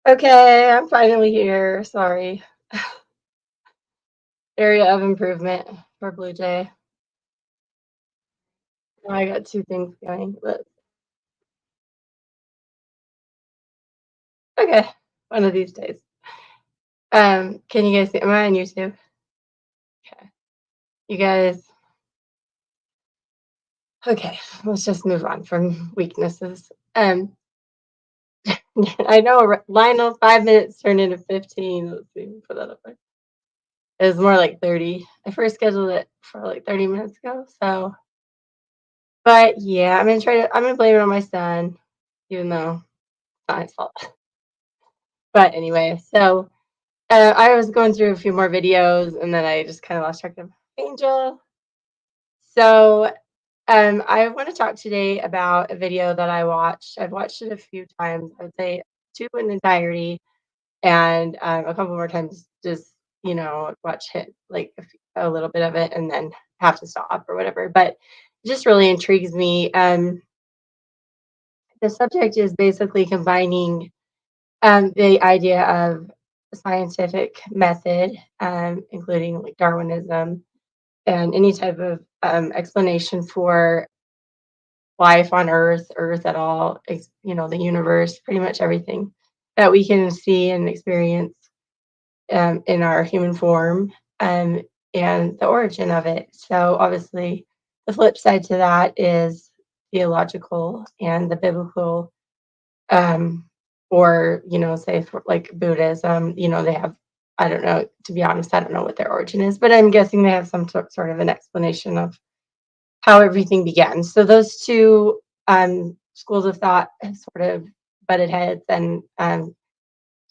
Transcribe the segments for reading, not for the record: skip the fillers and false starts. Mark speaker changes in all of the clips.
Speaker 1: Okay, I'm finally here. Sorry. Area of improvement for Blue Jay. Now I got two things going. But okay, one of these days. Can you guys see? Am I on YouTube? Okay. You guys. Okay, let's just move on from weaknesses. I know Lionel 5 minutes turned into 15. Let's see, put that up there. It was more like 30. I first scheduled it for like 30 minutes ago. So, but yeah, I'm gonna blame it on my son, even though it's not his fault. But anyway, so I was going through a few more videos and then I just kind of lost track of Angel. So I want to talk today about a video that I watched. I've watched it a few times. I would say two in entirety, and a couple more times just watch it like a little bit of it and then have to stop or whatever. But it just really intrigues me. The subject is basically combining the idea of scientific method, including like Darwinism and any type of explanation for life on Earth at all, the universe, pretty much everything that we can see and experience in our human form, um, and the origin of it. So, obviously, the flip side to that is theological and the biblical, um, or say for like Buddhism, they have. I don't know. To be honest, I don't know what their origin is, but I'm guessing they have some sort of an explanation of how everything began. So those two schools of thought have sort of butted heads, and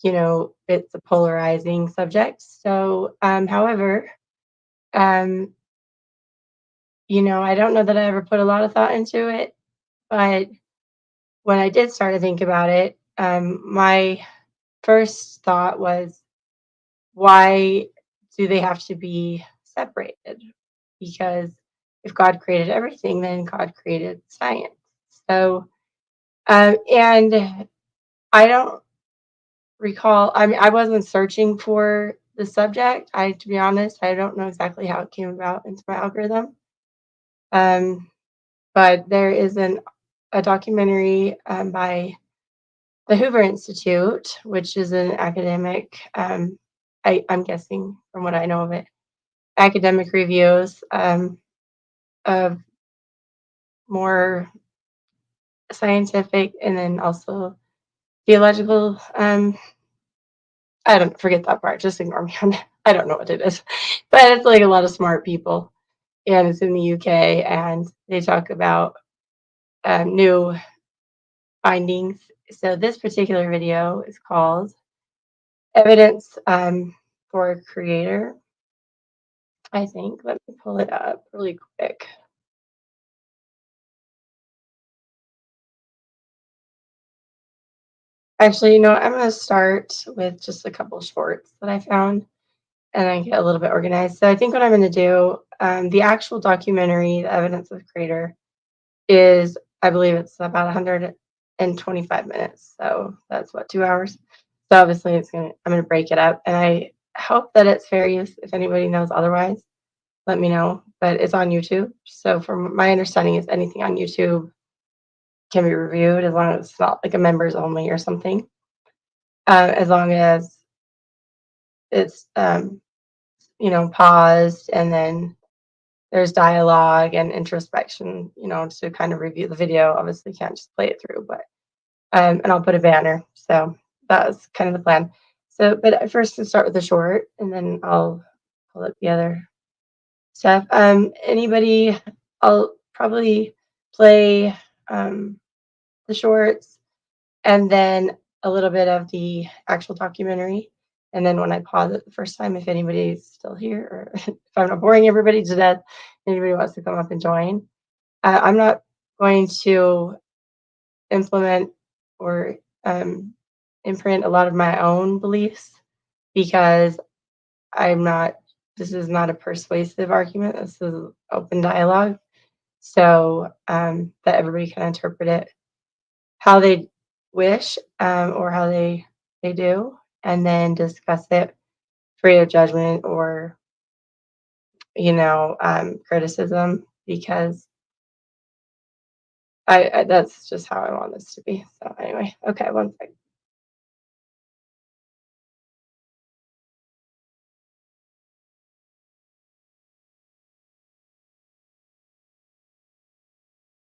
Speaker 1: it's a polarizing subject. So, however, um, I don't know that I ever put a lot of thought into it, but when I did start to think about it, my first thought was, why do they have to be separated? Because if God created everything, then God created science. So, and I don't recall. I mean, I wasn't searching for the subject. To be honest, I don't know exactly how it came about into my algorithm. Um, but there is a documentary by the Hoover Institute, which is an academic. I'm guessing from what I know of it, academic reviews of more scientific and then also theological. I don't forget that part. Just ignore me on that. I don't know what it is, but it's like a lot of smart people, and it's in the UK, and they talk about new findings. So this particular video is called "Evidence for a Creator." I think. Let me pull it up really quick. Actually, I'm going to start with just a couple shorts that I found, and then get a little bit organized. So I think what I'm going to do, the actual documentary, "The Evidence of the Creator," is, I believe it's about 125 minutes. So that's what, 2 hours. So obviously I'm gonna break it up, and I hope that it's fair use. If anybody knows otherwise, let me know. But it's on YouTube. So from my understanding is anything on YouTube can be reviewed as long as it's not like a members only or something. As long as it's paused and then there's dialogue and introspection, to kind of review the video. Obviously, can't just play it through, but and I'll put a banner. So that was kind of the plan. So, but first, to start with the short, and then I'll pull up the other stuff. Anybody? I'll probably play the shorts and then a little bit of the actual documentary. And then when I pause it the first time, if anybody's still here, or if I'm not boring everybody to death, anybody wants to come up and join. I'm not going to implement or um, imprint a lot of my own beliefs because I'm not, this is not a persuasive argument. This is open dialogue. So that everybody can interpret it how they wish, or how they they do, and then discuss it free of judgment or, criticism because I that's just how I want this to be. So anyway, okay, one second.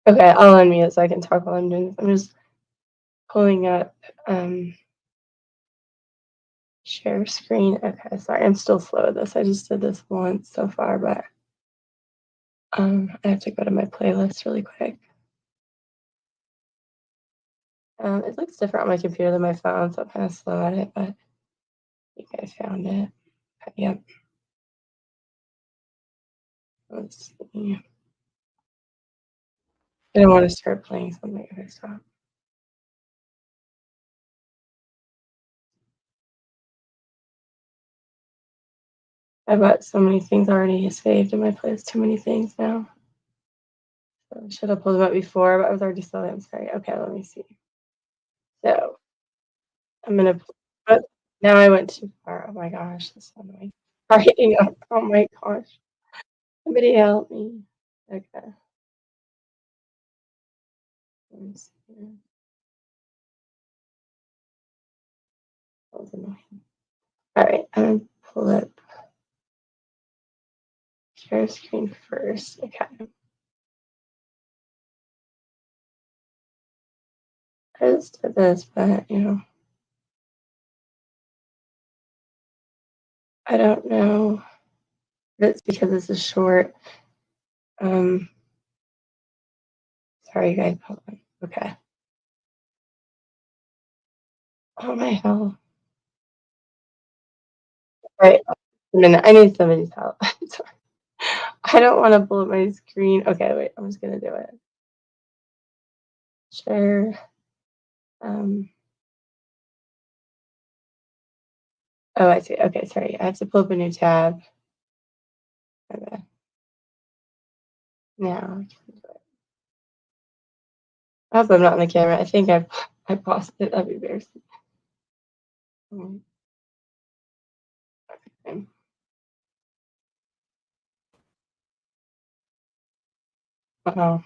Speaker 1: Okay, I'll unmute so I can talk while I'm doing this. I'm just pulling up share screen. Okay, sorry, I'm still slow at this. I just did this once so far, but I have to go to my playlist really quick. It looks different on my computer than my phone, so I'm kind of slow at it, but I think I found it. Okay, yep. Let's see. I don't want to start playing something. Okay, stop. I've got so many things already saved in my playlist. Too many things now. So I should have pulled them up before, but I was already still there. I'm sorry. Okay, let me see. So I'm gonna. But now I went too far. Oh my gosh, this is annoying. Writing up. Oh my gosh. Somebody help me. Okay. Let me see. That was annoying. All right, I'm gonna pull up share screen first. Okay. I just did this, but I don't know if it's because this is short. Um, sorry guys. Hold on. Okay. Oh my hell. All right. A minute. I need somebody's help. Sorry. I don't want to pull up my screen. Okay, wait. I'm just gonna do it. Share. Um. Oh, I see. Okay, sorry. I have to pull up a new tab. Okay. Now I can do it. I hope I'm not on the camera. I think I paused it. That'd be embarrassing. Okay. Oh,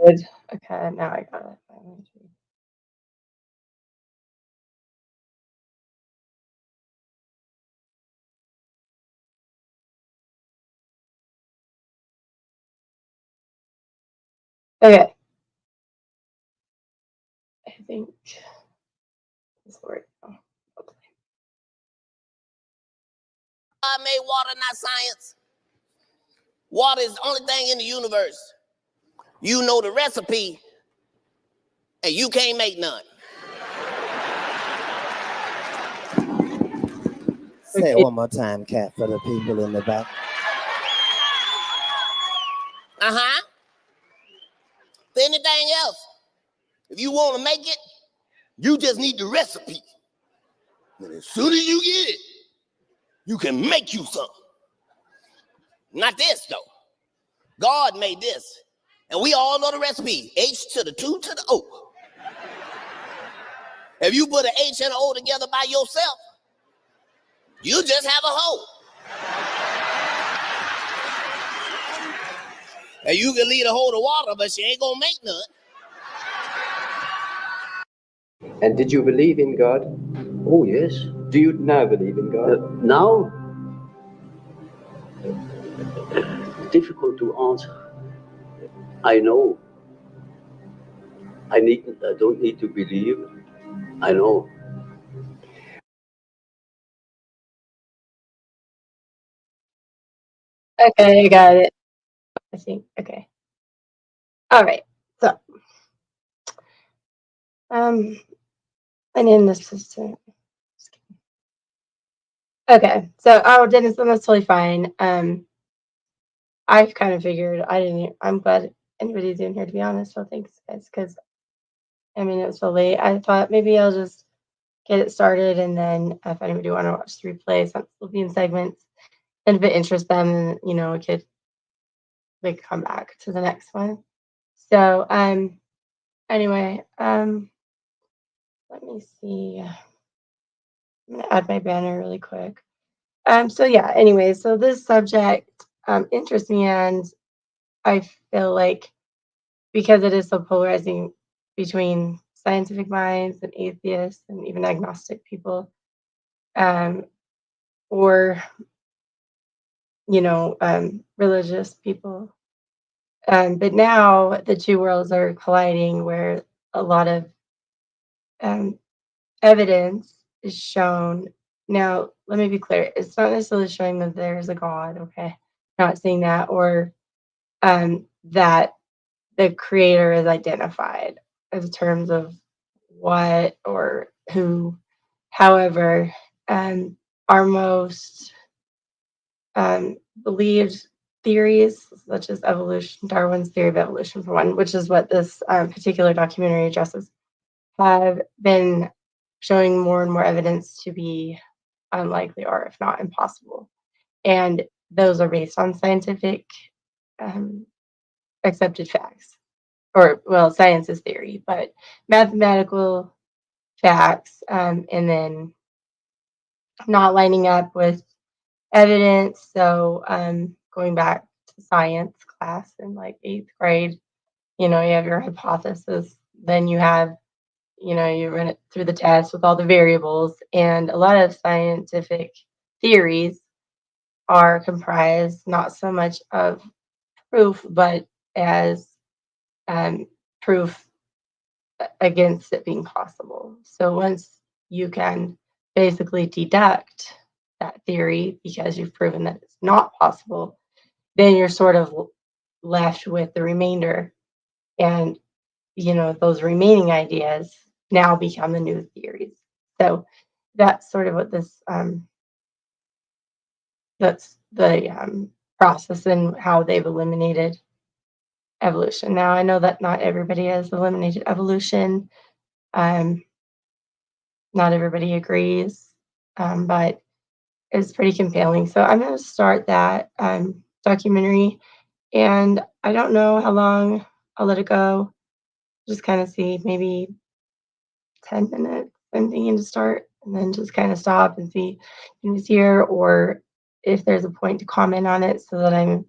Speaker 1: good. Okay, now I got it. Okay. I think this will work now.
Speaker 2: God made water, not science. Water is the only thing in the universe. You know the recipe, and you can't make none. Say it one more time, Cat, for the people in the back. Uh-huh. For anything else, if you want to make it, you just need the recipe. And as soon as you get it, you can make you some. Not this, though. God made this. And we all know the recipe. H to the 2 to the O. If you put an H and an O together by yourself, you just have a hole. And you can leave a hole of water, but she ain't gonna make none.
Speaker 3: And did you believe in God?
Speaker 4: Oh, yes.
Speaker 3: Do you now believe in God?
Speaker 4: Now, difficult to answer. I know. I don't need to believe. I know.
Speaker 1: Okay, I got it. I think. Okay. All right. So, and in the system. Okay. So, Dennis, that's totally fine. I've kind of figured I didn't. I'm glad anybody's in here, to be honest. So thanks, guys, because I mean it was so late. I thought maybe I'll just get it started, and then if anybody want to watch the replay, since we'll be in segments, and if it interests them, it could like come back to the next one. So anyway, let me see. I'm gonna add my banner really quick. So yeah, anyway, so this subject interests me, and I feel like because it is so polarizing between scientific minds and atheists and even agnostic people, um, or religious people. But now the two worlds are colliding, where a lot of um, evidence is shown. Now, let me be clear: it's not necessarily showing that there's a God. Okay, not saying that, or that the creator is identified in terms of what or who. However, our most believed theories, such as evolution, Darwin's theory of evolution, for one, which is what this particular documentary addresses, have been showing more and more evidence to be unlikely or, if not, impossible. And those are based on scientific um, accepted facts, or, well, science is theory, but mathematical facts, and then not lining up with evidence. So, going back to science class in like eighth grade, you have your hypothesis, then you have, you run it through the test with all the variables, and a lot of scientific theories are comprised not so much of proof, but as um, proof against it being possible. So once you can basically deduct that theory because you've proven that it's not possible, then you're sort of left with the remainder. And, those remaining ideas now become the new theories. So that's sort of what this, that's the process and how they've eliminated evolution. Now, I know that not everybody has eliminated evolution. Um, Not everybody agrees, but it's pretty compelling. So I'm going to start that documentary, and I don't know how long I'll let it go. Just kind of see, maybe 10 minutes. I'm thinking to start, and then just kind of stop and see who's here, or if there's a point to comment on it, so that I'm,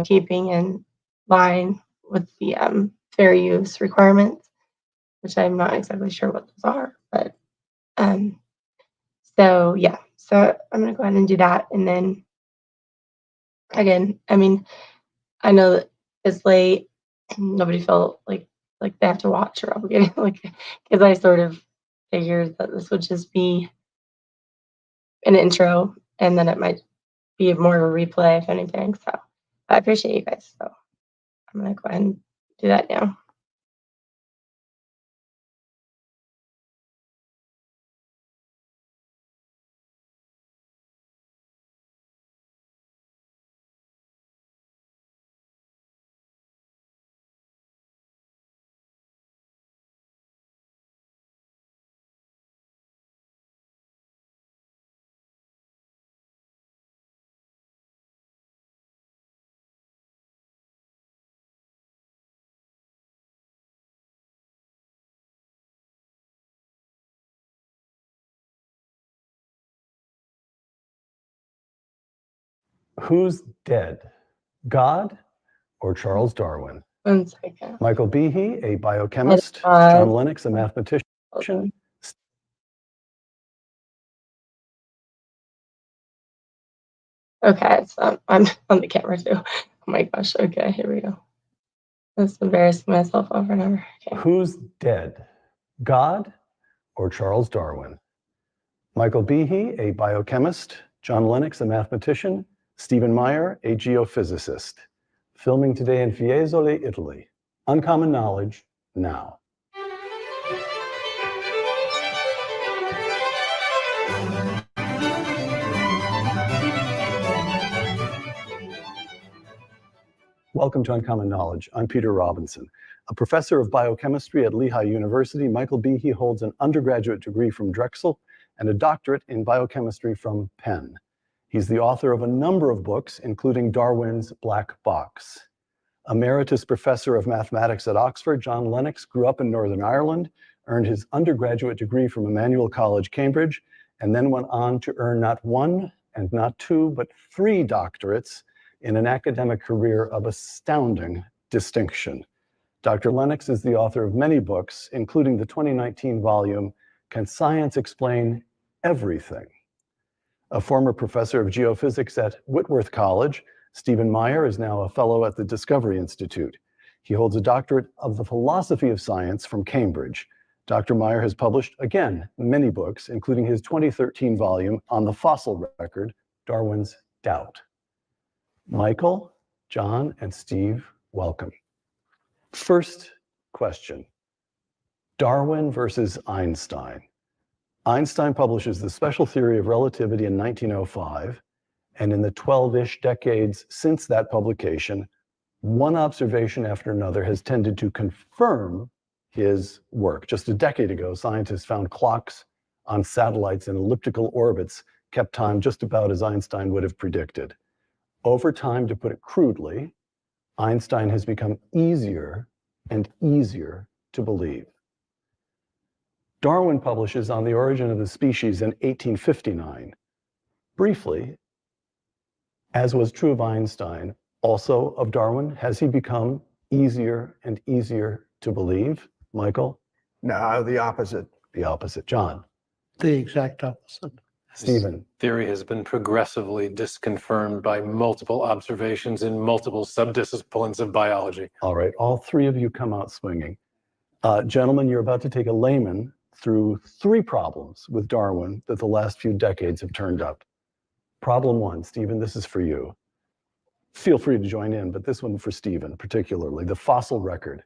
Speaker 1: keeping in line with the fair use requirements, which I'm not exactly sure what those are, but um, so yeah, so I'm gonna go ahead and do that, and then again, I mean, I know that it's late. Nobody felt like they have to watch or obligated, like, because I sort of figured that this would just be an intro, and then it might be more of a replay, if anything. So I appreciate you guys. So I'm gonna go ahead and do that now.
Speaker 5: Who's dead, God or Charles Darwin?
Speaker 1: 1 second.
Speaker 5: Michael Behe, a biochemist, John Lennox, a mathematician.
Speaker 1: Okay, so I'm on the camera too. Oh my gosh. Okay, here we go. Let's embarrass myself over and over. Okay.
Speaker 5: Who's dead, God or Charles Darwin? Michael Behe, a biochemist, John Lennox, a mathematician, Stephen Meyer, a geophysicist. Filming today in Fiesole, Italy. Uncommon Knowledge, now. Welcome to Uncommon Knowledge. I'm Peter Robinson. A professor of biochemistry at Lehigh University, Michael Behe holds an undergraduate degree from Drexel and a doctorate in biochemistry from Penn. He's the author of a number of books, including Darwin's Black Box. Emeritus Professor of Mathematics at Oxford, John Lennox grew up in Northern Ireland, earned his undergraduate degree from Emmanuel College, Cambridge, and then went on to earn not one and not two, but 3 doctorates in an academic career of astounding distinction. Dr. Lennox is the author of many books, including the 2019 volume, Can Science Explain Everything? A former professor of geophysics at Whitworth College, Stephen Meyer is now a fellow at the Discovery Institute. He holds a doctorate of the philosophy of science from Cambridge. Dr. Meyer has published, again, many books, including his 2013 volume on the fossil record, Darwin's Doubt. Michael, John, and Steve, welcome. First question, Darwin versus Einstein. Einstein publishes the special theory of relativity in 1905, and in the 12-ish decades since that publication, one observation after another has tended to confirm his work. Just a decade ago, scientists found clocks on satellites in elliptical orbits kept time just about as Einstein would have predicted. Over time, to put it crudely, Einstein has become easier and easier to believe. Darwin publishes On the Origin of the Species in 1859. Briefly, as was true of Einstein, also of Darwin, has he become easier and easier to believe? Michael?
Speaker 6: No, the opposite.
Speaker 5: The opposite. John?
Speaker 7: The exact opposite.
Speaker 5: Stephen?
Speaker 8: Theory has been progressively disconfirmed by multiple observations in multiple subdisciplines of biology.
Speaker 5: All right, all 3 of you come out swinging. Gentlemen, you're about to take a layman through 3 problems with Darwin that the last few decades have turned up. Problem 1, Stephen, this is for you. Feel free to join in, but this one for Stephen particularly, the fossil record.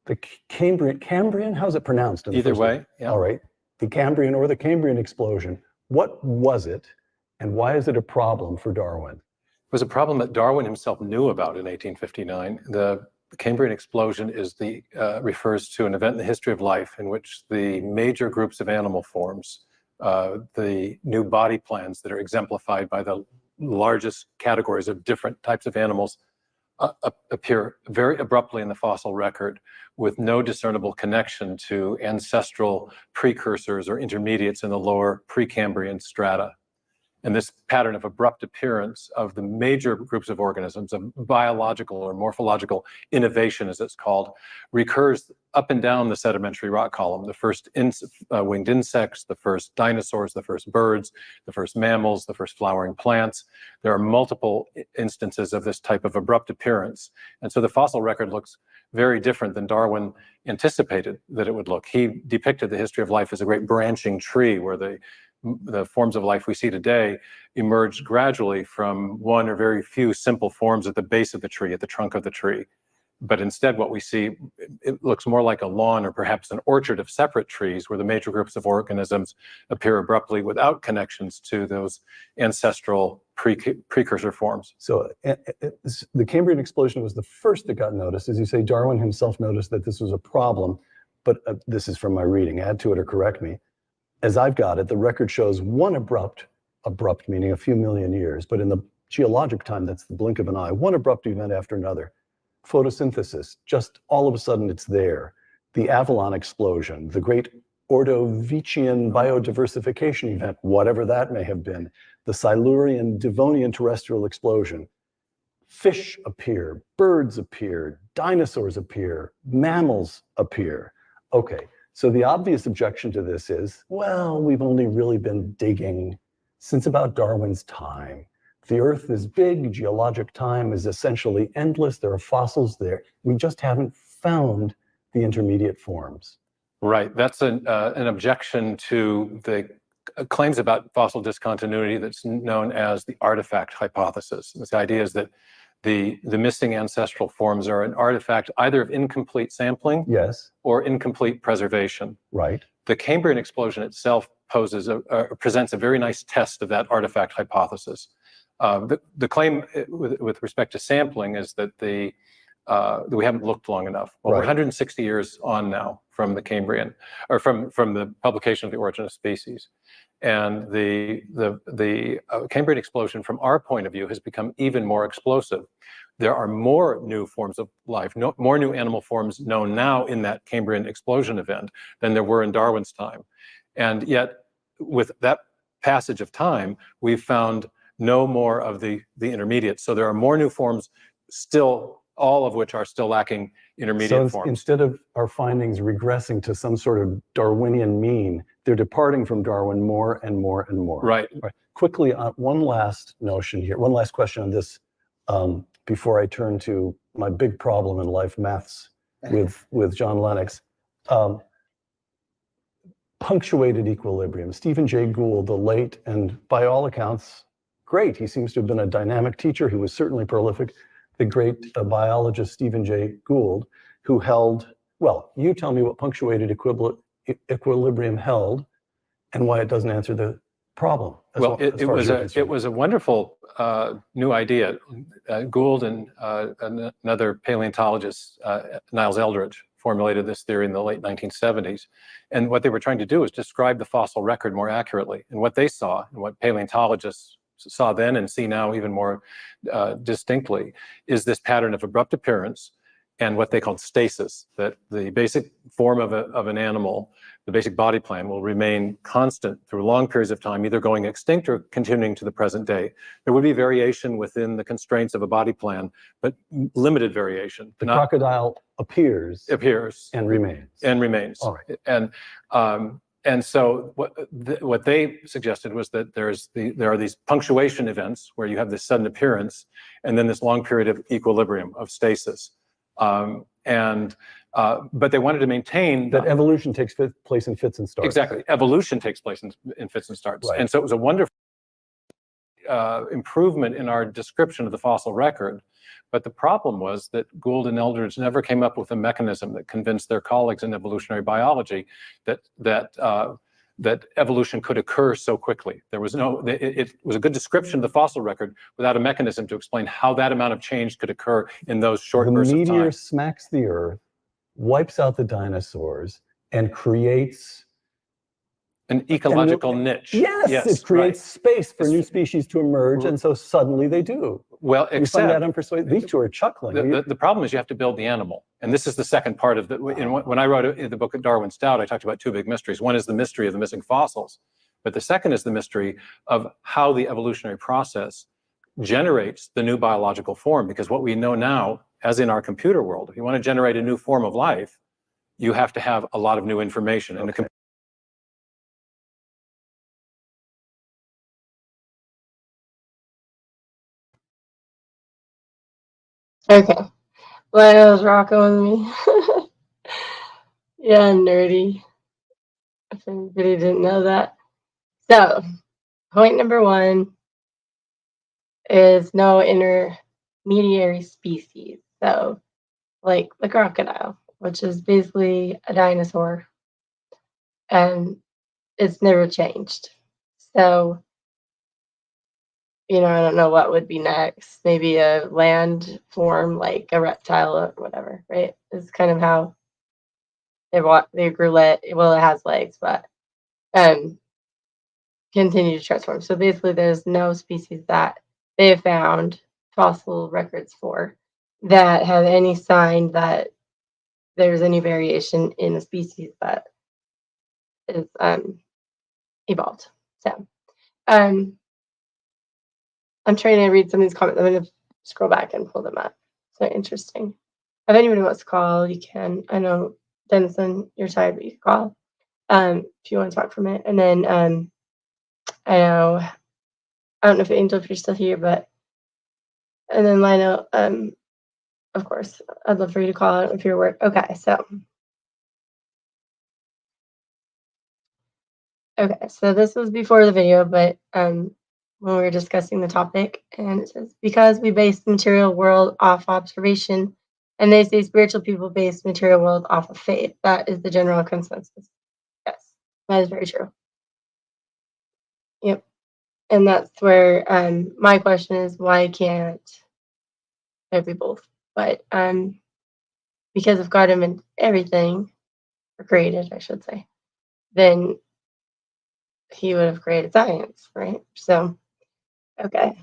Speaker 5: The Cambrian, how's it pronounced?
Speaker 8: Either way, yeah.
Speaker 5: All right, the Cambrian or the Cambrian explosion. What was it, and why is it a problem for Darwin?
Speaker 8: It was a problem that Darwin himself knew about in 1859. The Cambrian explosion refers to an event in the history of life in which the major groups of animal forms, the new body plans that are exemplified by the largest categories of different types of animals, appear very abruptly in the fossil record with no discernible connection to ancestral precursors or intermediates in the lower Precambrian strata. And this pattern of abrupt appearance of the major groups of organisms, of biological or morphological innovation, as it's called, recurs up and down the sedimentary rock column. The first winged insects, the first dinosaurs, the first birds, the first mammals, the first flowering plants. There are multiple instances of this type of abrupt appearance. And so the fossil record looks very different than Darwin anticipated that it would look. He depicted the history of life as a great branching tree where the forms of life we see today emerged gradually from one or very few simple forms at the base of the tree, at the trunk of the tree. But instead, what we see, it looks more like a lawn or perhaps an orchard of separate trees where the major groups of organisms appear abruptly without connections to those ancestral precursor forms.
Speaker 5: So the Cambrian explosion was the first that got noticed. As you say, Darwin himself noticed that this was a problem, but this is from my reading, add to it or correct me. As I've got it, the record shows one abrupt meaning a few million years, but in the geologic time, that's the blink of an eye, one abrupt event after another. Photosynthesis, just all of a sudden it's there. The Avalon explosion, the great Ordovician biodiversification event, whatever that may have been, the Silurian Devonian terrestrial explosion. Fish appear, birds appear, dinosaurs appear, mammals appear. Okay, so the obvious objection to this is, well, we've only really been digging since about Darwin's time. The Earth is big, geologic time is essentially endless, there are fossils there. We just haven't found the intermediate forms.
Speaker 8: Right, that's an objection to the claims about fossil discontinuity that's known as the artifact hypothesis. This idea is that the missing ancestral forms are an artifact either of incomplete sampling,
Speaker 5: yes,
Speaker 8: or incomplete preservation.
Speaker 5: Right.
Speaker 8: The Cambrian explosion itself presents a very nice test of that artifact hypothesis. The claim with respect to sampling is that the that we haven't looked long enough. Well,
Speaker 5: Right.
Speaker 8: we're 160 years on now from the Cambrian, or from the publication of The Origin of Species. And the Cambrian explosion, from our point of view, has become even more explosive. There are more new forms of life, more new animal forms known now in that Cambrian explosion event than there were in Darwin's time. And yet, with that passage of time, we've found no more of the intermediate. So there are more new forms still, all of which are still lacking intermediate forms.
Speaker 5: Instead of our findings regressing to some sort of Darwinian mean, they're departing from Darwin more and more and more.
Speaker 8: Right.
Speaker 5: Quickly, one last notion here, one last question on this, before I turn to my big problem in life, maths, with John Lennox. Punctuated equilibrium. Stephen Jay Gould, the late, and by all accounts, great. He seems to have been a dynamic teacher. He was certainly prolific. The great biologist Stephen Jay Gould, who held, well, you tell me what punctuated equilibrium held and why it doesn't answer the problem.
Speaker 8: Well, it was a wonderful new idea. Gould and another paleontologist, Niles Eldredge, formulated this theory in the late 1970s. And what they were trying to do is describe the fossil record more accurately. And what they saw, and what paleontologists saw then and see now even more distinctly, is this pattern of abrupt appearance and what they called stasis, that the basic form of an animal, the basic body plan, will remain constant through long periods of time, either going extinct or continuing to the present day. There would be variation within the constraints of a body plan, but limited variation.
Speaker 5: The crocodile appears and remains.
Speaker 8: All right. And so what they suggested was that there are these punctuation events where you have this sudden appearance and then this long period of equilibrium, of stasis. But they wanted to maintain
Speaker 5: that evolution takes place in fits and starts.
Speaker 8: Exactly. Evolution takes place in fits and starts.
Speaker 5: Right.
Speaker 8: And so it was a wonderful improvement in our description of the fossil record. But the problem was that Gould and Eldredge never came up with a mechanism that convinced their colleagues in evolutionary biology that evolution could occur so quickly. There was it was a good description of the fossil record without a mechanism to explain how that amount of change could occur in those short bursts of time.
Speaker 5: The meteor smacks the Earth, wipes out the dinosaurs, and creates
Speaker 8: an ecological niche.
Speaker 5: Yes, it creates space for new species to emerge, and so suddenly they do.
Speaker 8: Well,
Speaker 5: you find that unpersuasive. These two are chuckling.
Speaker 8: The problem is you have to build the animal, and this is the second part of when I wrote the book Darwin's Doubt, I talked about two big mysteries. One is the mystery of the missing fossils, but the second is the mystery of how the evolutionary process generates the new biological form. Because what we know now, as in our computer world, if you want to generate a new form of life, you have to have a lot of new information. And
Speaker 1: Okay. Lionel's rocking with me. Yeah, nerdy. If anybody didn't know that. So, point number one is no intermediary species. So, like the crocodile, which is basically a dinosaur, and it's never changed. So, I don't know what would be next. Maybe a land form like a reptile or whatever, right? It's kind of how they grew well, it has legs, but continue to transform. So basically there's no species that they have found fossil records for that have any sign that there's any variation in the species that is evolved. So I'm trying to read some of these comments. I'm going to scroll back and pull them up. So interesting. If anybody wants to call, you can. I know, Denison, you're tired, but you can call if you want to talk for a minute. And then I don't know if Angel, if you're still here, but and then Lionel, of course, I'd love for you to call out if you're at work. Okay, so this was before the video, but when we were discussing the topic, and it says, because we base the material world off observation, and they say spiritual people base the material world off of faith. That is the general consensus. Yes, that is very true. Yep. And that's where my question is, why can't there be both? but because if God invented everything, or created, I should say, then he would have created science, right? So, okay.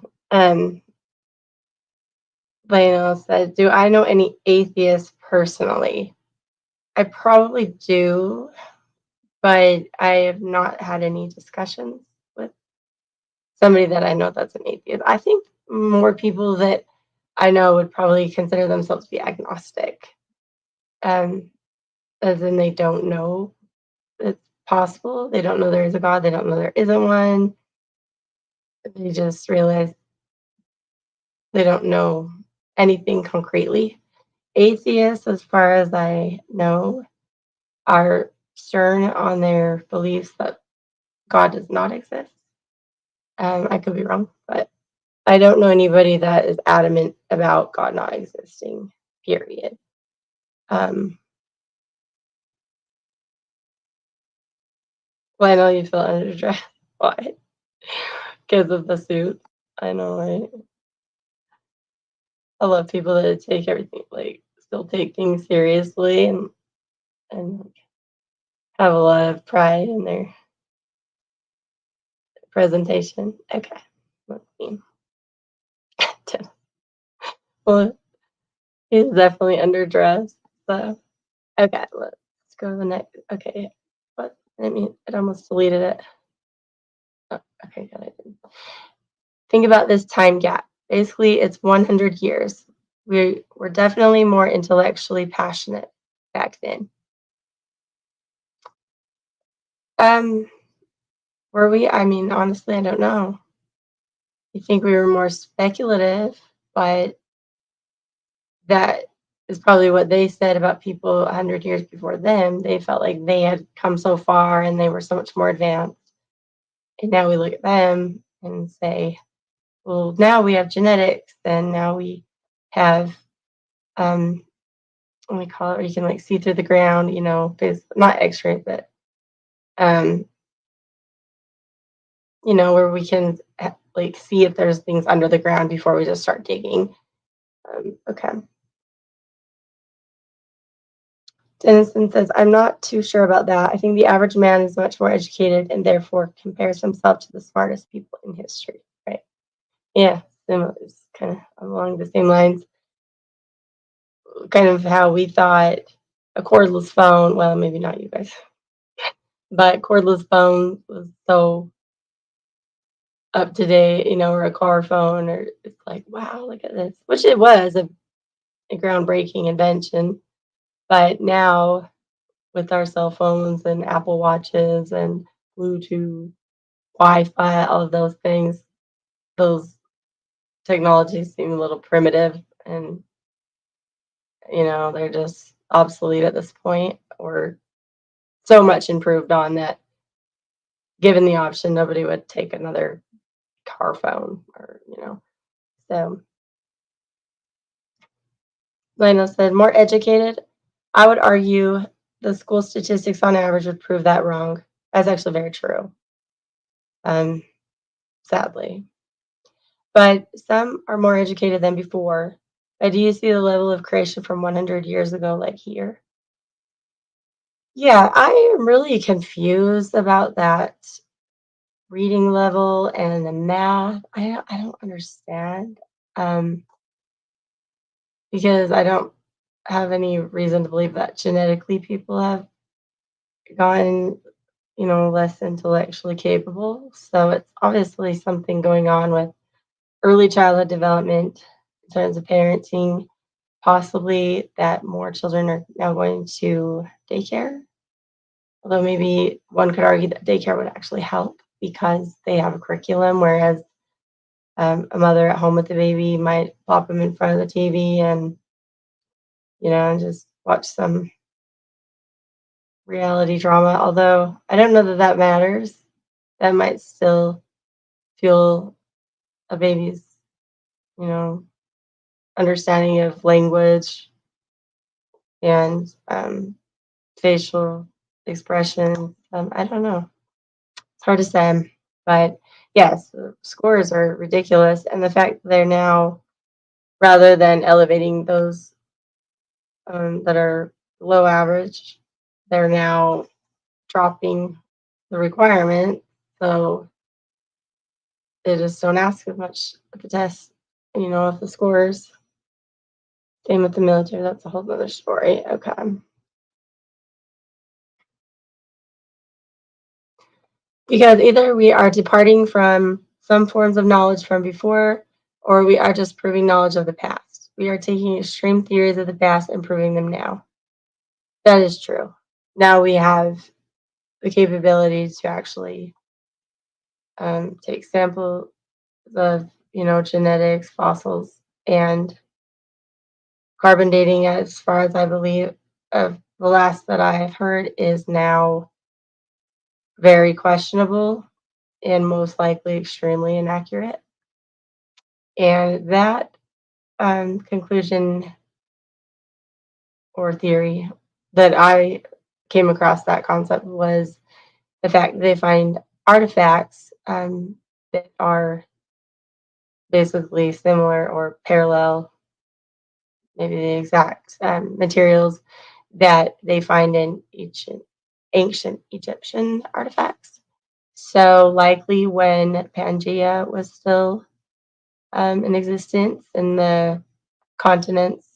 Speaker 1: Lionel said, "Do I know any atheists personally?" I probably do, but I have not had any discussions with somebody that I know that's an atheist. I think more people that I know would probably consider themselves to be agnostic, um, as in they don't know it's possible. They don't know there is a God. They don't know there isn't one. They just realize they don't know anything concretely. Atheists, as far as I know, are stern on their beliefs that God does not exist. I could be wrong, but I don't know anybody that is adamant about God not existing, period. Um, well, I know you feel underdressed. Why? Because of the suit. I know, right? I love people that take everything, like, still take things seriously and have a lot of pride in their presentation. Okay. Let's see. Well, he's definitely underdressed. So, okay, let's go to the next. Okay. What? I mean, it almost deleted it. Oh, okay, good. I didn't. Think about this time gap. Basically, it's 100 years. We were definitely more intellectually passionate back then. Um, were we? I mean, honestly, I don't know. I think we were more speculative, but that is probably what they said about people 100 years before them. They felt like they had come so far and they were so much more advanced. And now we look at them and say, well, now we have genetics and now we have, what we call it, where you can like see through the ground, not x-ray, but, um, where we can like see if there's things under the ground before we just start digging. Okay. Denison says, I'm not too sure about that. I think the average man is much more educated and therefore compares himself to the smartest people in history, right? Yeah, similar, it's kind of along the same lines, kind of how we thought a cordless phone, well, maybe not you guys, but cordless phone was so up to date, or a car phone, or it's like, wow, look at this, which it was a groundbreaking invention. But now with our cell phones and Apple Watches and Bluetooth, Wi-Fi, all of those things, those technologies seem a little primitive and, they're just obsolete at this point or so much improved on that given the option, nobody would take another car phone or. So Lionel said, more educated. I would argue the school statistics on average would prove that wrong. That's actually very true. Um, sadly. But some are more educated than before. But do you see the level of creation from 100 years ago, like here? Yeah, I am really confused about that reading level and the math. I don't understand, um, because I don't have any reason to believe that genetically people have gotten, less intellectually capable. So it's obviously something going on with early childhood development in terms of parenting, possibly that more children are now going to daycare. Although maybe one could argue that daycare would actually help because they have a curriculum, whereas a mother at home with the baby might plop them in front of the TV and, just watch some reality drama. Although I don't know that that matters. That might still fuel a baby's, you know, understanding of language and facial expression. I don't know. It's hard to say, but yes, the scores are ridiculous, and the fact that they're now rather than elevating those that are below average. They're now dropping the requirement, so they just don't ask as much at the test. You know, if the scores. Same with the military. That's a whole other story. Okay. Because either we are departing from some forms of knowledge from before, or we are just proving knowledge of the past. We are taking extreme theories of the past and proving them now. That is true. Now we have the capability to actually take samples of, genetics, fossils, and carbon dating, as far as I believe, of the last that I have heard, is now very questionable and most likely extremely inaccurate. And that conclusion or theory that I came across, that concept, was the fact that they find artifacts that are basically similar or parallel, maybe the exact materials that they find in ancient Egyptian artifacts. So likely when Pangea was still in existence and the continents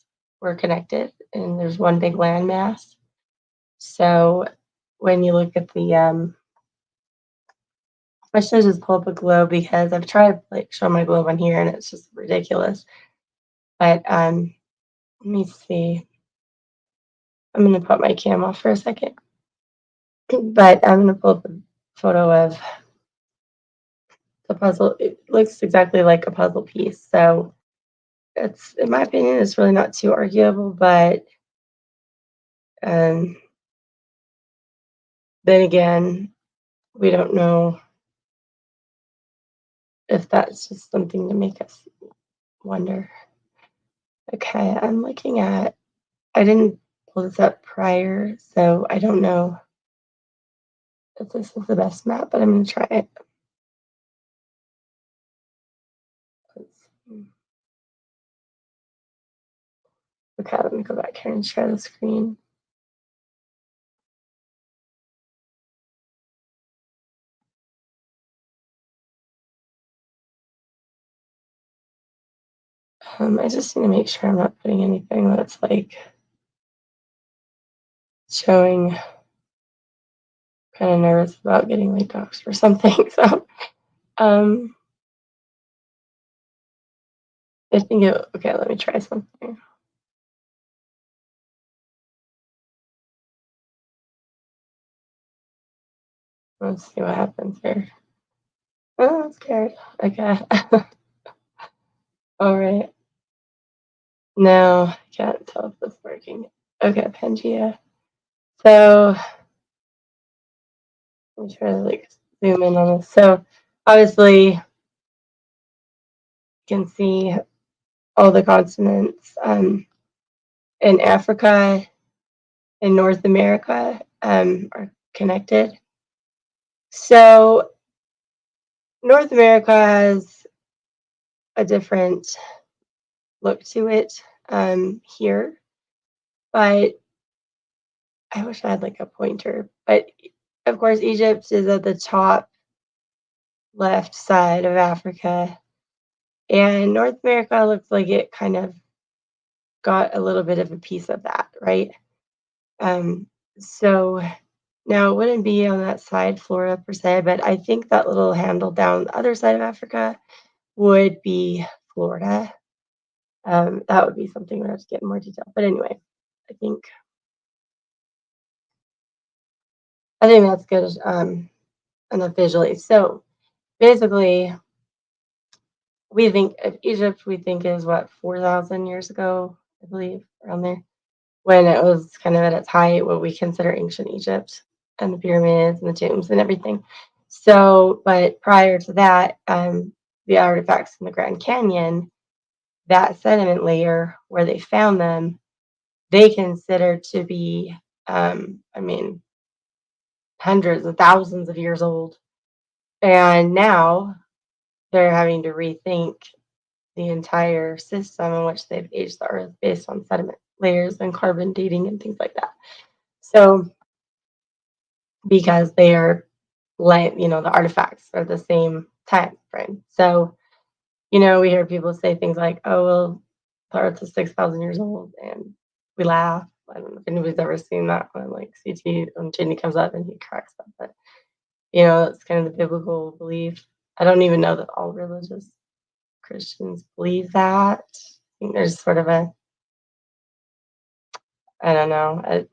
Speaker 1: were connected and there's one big landmass. So when you look at the, I should just pull up a globe because I've tried to like show my globe on here and it's just ridiculous. But let me see. I'm gonna put my cam off for a second. But I'm gonna pull up a photo of the puzzle. It looks exactly like a puzzle piece. So it's, in my opinion, it's really not too arguable, but um, then again, we don't know if that's just something to make us wonder. Okay, I'm looking at, I didn't pull this up prior, so I don't know if this is the best map, but I'm going to try it. Okay, let me go back here and share the screen. I just need to make sure I'm not putting anything that's like showing. Kind of nervous about getting like doxxed or something. So I think okay, let me try something. Let's see what happens here. Oh, I'm scared. Okay. All right. No, I can't tell if this is working. Okay, Pangea. So let me try to like zoom in on this. So obviously you can see all the continents in Africa and North America are connected. So North America has a different look to it here, but I wish I had like a pointer. But of course, Egypt is at the top left side of Africa, and North America looks like it kind of got a little bit of a piece of that, right? So now it wouldn't be on that side, Florida per se, but I think that little handle down the other side of Africa would be Florida. That would be something where I have to get in more detail. But anyway, I think that's good enough visually. So basically, we think of Egypt, we think is what, 4,000 years ago, I believe, around there, when it was kind of at its height, what we consider ancient Egypt, and the pyramids and the tombs and everything. So, but prior to that, the artifacts in the Grand Canyon, that sediment layer where they found them, they consider to be, I mean, hundreds of thousands of years old. And now they're having to rethink the entire system in which they've aged the Earth based on sediment layers and carbon dating and things like that. So because they are like, the artifacts are the same time frame. So, we hear people say things like, oh, well, the Earth is 6,000 years old, and we laugh. I don't know if anybody's ever seen that when like CT when Chinny comes up and he cracks up, but that's kind of the biblical belief. I don't even know that all religious Christians believe that. I think there's sort of I don't know.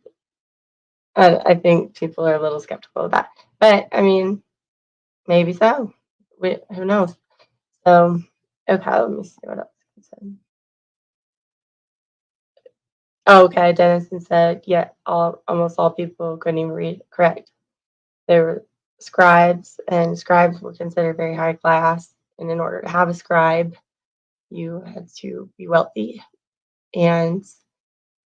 Speaker 1: I think people are a little skeptical of that, but I mean, maybe so. Who knows? So, okay, let me see what else he said. Oh, okay, Dennison said, yeah, almost all people couldn't even read. Correct. They were scribes, and scribes were considered very high class. And in order to have a scribe, you had to be wealthy. And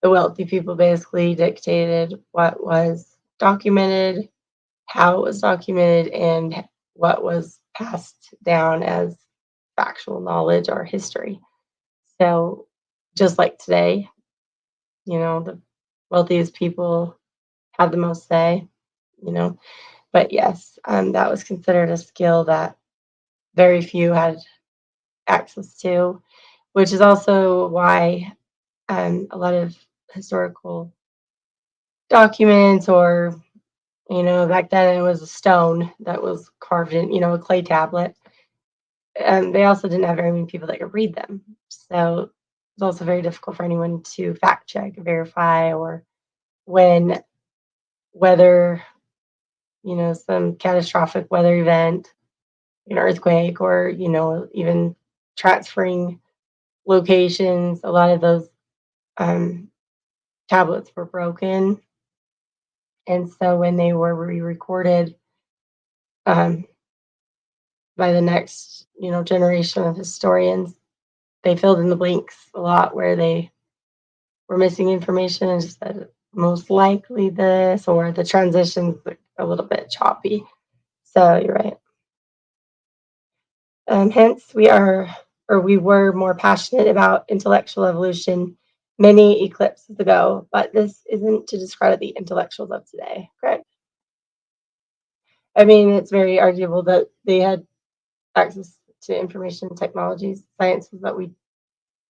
Speaker 1: the wealthy people basically dictated what was documented, how it was documented, and what was passed down as factual knowledge or history. So, just like today, the wealthiest people have the most say, you know. But yes, that was considered a skill that very few had access to, which is also why a lot of historical documents or back then it was a stone that was carved in, a clay tablet. And they also didn't have very many people that could read them. So it's also very difficult for anyone to fact check, verify, or when whether, some catastrophic weather event, an earthquake, or, even transferring locations, a lot of those um, tablets were broken. And so when they were re-recorded, um, by the next, generation of historians, they filled in the blanks a lot where they were missing information and just said most likely this, or the transitions a little bit choppy. So you're right. Hence, we were more passionate about intellectual evolution many eclipses ago, but this isn't to discredit the intellectuals of today, correct? I mean, it's very arguable that they had access to information technologies, sciences that we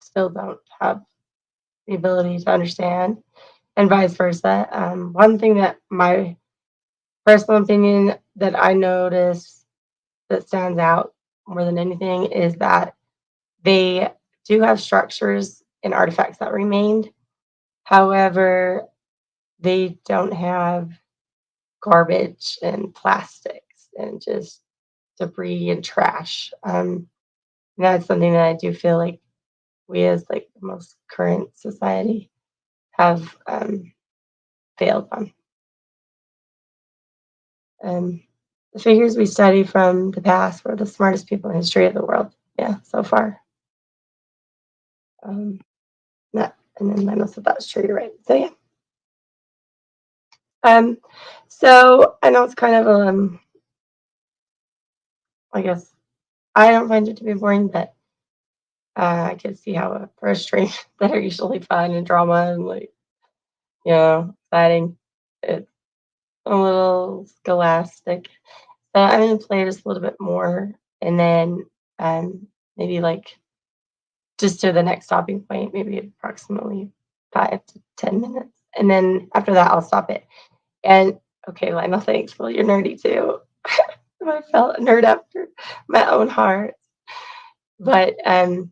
Speaker 1: still don't have the ability to understand, and vice versa. One thing that my personal opinion that I notice that stands out more than anything is that they do have structures and artifacts that remained. However, they don't have garbage and plastics and just debris and trash. And that's something that I do feel like we, as like the most current society, have failed on. Um, the figures we study from the past were the smartest people in history of the world. Yeah, so far. Um, that, and then I know that that's true. You're right. So yeah. Um, so I know it's kind of I guess I don't find it to be boring, but I could see how first streams that are usually fun and drama and like exciting. It's a little scholastic. So I'm gonna play just a little bit more, and then maybe like just to the next stopping point, maybe approximately 5 to 10 minutes, and then after that I'll stop it. And okay, Lionel, thanks. Well, you're nerdy too. I felt a nerd after my own heart. But and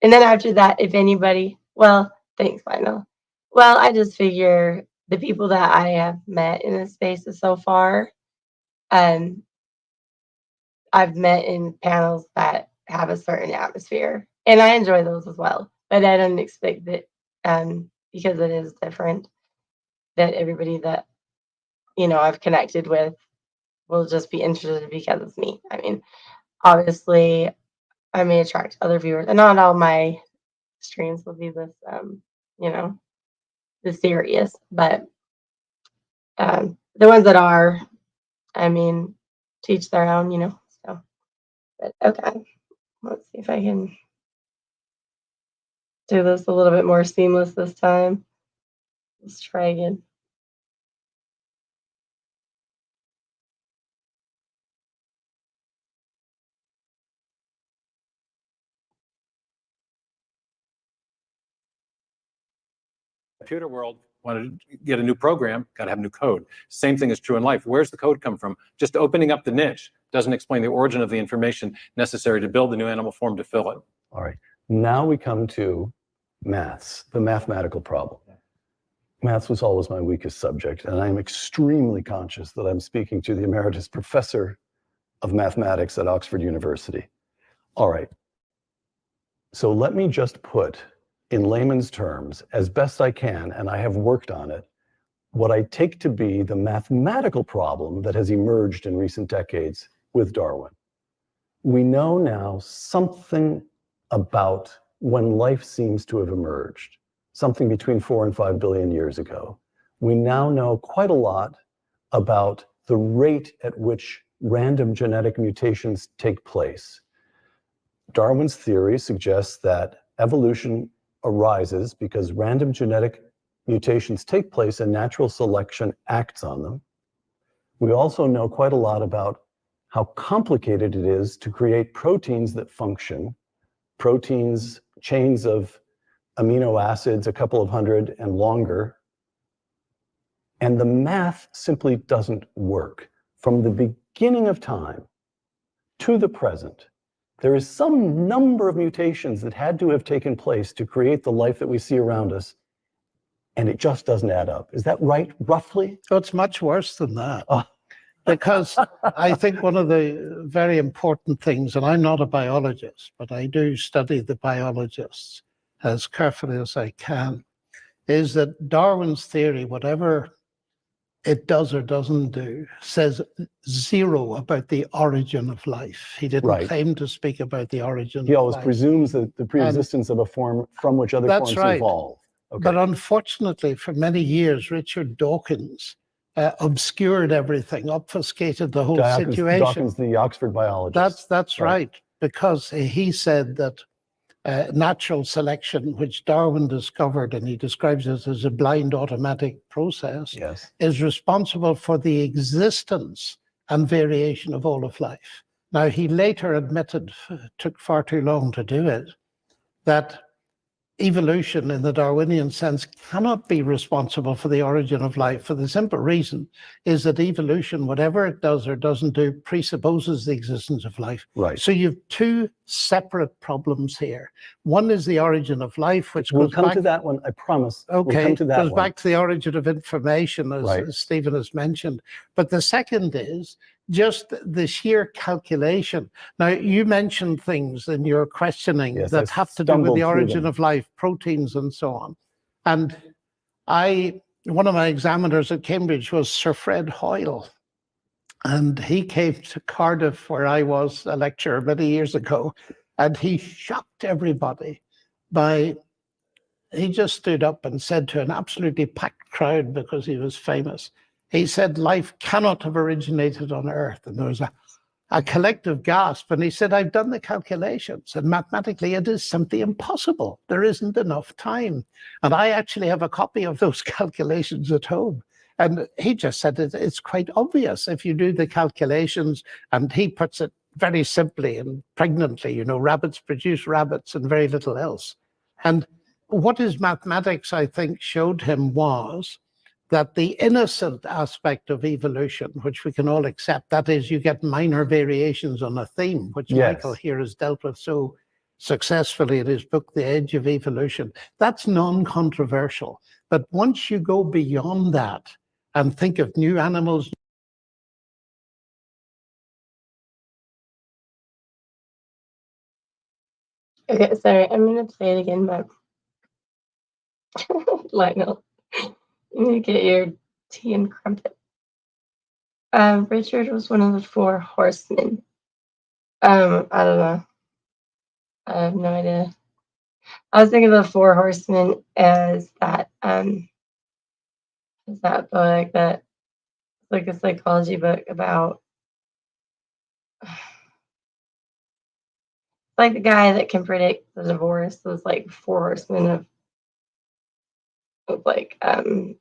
Speaker 1: then after that, if anybody, well, thanks, Lionel. Well, I just figure the people that I have met in the spaces so far, um, I've met in panels that have a certain atmosphere, and I enjoy those as well. But I don't expect that because it is different, that everybody that I've connected with will just be interested because it's me. I mean, obviously, I may attract other viewers, and not all my streams will be this, you know, this serious, but the ones that are, I mean, teach their own. So, but okay, let's see if I can do this a little bit more seamless this time. Let's try again.
Speaker 8: Computer world, wanted to get a new program, got to have new code. Same thing is true in life. Where's the code come from? Just opening up the niche doesn't explain the origin of the information necessary to build the new animal form to fill it.
Speaker 5: All right. Now we come to maths, the mathematical problem. Maths was always my weakest subject, and I'm extremely conscious that I'm speaking to the emeritus professor of mathematics at Oxford University. All right. So let me just put in layman's terms, as best I can, and I have worked on it, what I take to be the mathematical problem that has emerged in recent decades with Darwin. We know now something about when life seems to have emerged, something between 4 and 5 billion years ago. We now know quite a lot about the rate at which random genetic mutations take place. Darwin's theory suggests that evolution arises because random genetic mutations take place and natural selection acts on them. We also know quite a lot about how complicated it is to create proteins that function, proteins, chains of amino acids, a couple of hundred and longer. And the math simply doesn't work. From the beginning of time to the present, there is some number of mutations that had to have taken place to create the life that we see around us, and it just doesn't add up. Is that right, roughly?
Speaker 7: So it's much worse than that.
Speaker 5: Oh.
Speaker 7: Because I think one of the very important things, and I'm not a biologist, but I do study the biologists as carefully as I can, is that Darwin's theory, whatever it does or doesn't do, says zero about the origin of life. He didn't claim to speak about the origin of life.
Speaker 5: He always presumes that the preexistence of a form from which other forms evolve.
Speaker 7: Okay. But unfortunately, for many years, Richard Dawkins obscured everything, obfuscated the whole situation.
Speaker 5: Dawkins, the Oxford biologist.
Speaker 7: That's right. Because he said that natural selection, which Darwin discovered, and he describes it as a blind automatic process, is responsible for the existence and variation of all of life. Now, he later admitted, it took far too long to do it, that evolution in the Darwinian sense cannot be responsible for the origin of life, for the simple reason is that evolution, whatever it does or doesn't do, presupposes the existence of life.
Speaker 5: Right.
Speaker 7: So you have two separate problems here. One is the origin of life, which
Speaker 5: we'll
Speaker 7: goes
Speaker 5: come
Speaker 7: back
Speaker 5: to that one, I promise.
Speaker 7: Okay,
Speaker 5: we'll come to that
Speaker 7: goes back to the origin of information, as Stephen has mentioned. But the second is just the sheer calculation. Now, you mentioned things in your questioning that have to do with the origin of life, proteins and so on. And one of my examiners at Cambridge was Sir Fred Hoyle. And he came to Cardiff, where I was a lecturer many years ago, and he shocked everybody by, he just stood up and said to an absolutely packed crowd, because he was famous, he said, life cannot have originated on Earth. And there was a collective gasp. And he said, I've done the calculations, and mathematically it is simply impossible. There isn't enough time. And I actually have a copy of those calculations at home. And he just said it's quite obvious if you do the calculations, and he puts it very simply and pregnantly, rabbits produce rabbits and very little else. And what his mathematics, I think, showed him was that the innocent aspect of evolution, which we can all accept, that is, you get minor variations on a theme, which Michael here has dealt with so successfully in his book, The Edge of Evolution, that's non-controversial. But once you go beyond that and think of new animals,
Speaker 1: Okay, sorry, I'm going to play it again, but Lionel, you need to get your tea and crumpet. Richard was one of the 4 horsemen. I don't know. I have no idea. I was thinking of the 4 horsemen as that book that, like a psychology book about, like the guy that can predict the divorce. Those like four horsemen of like I don't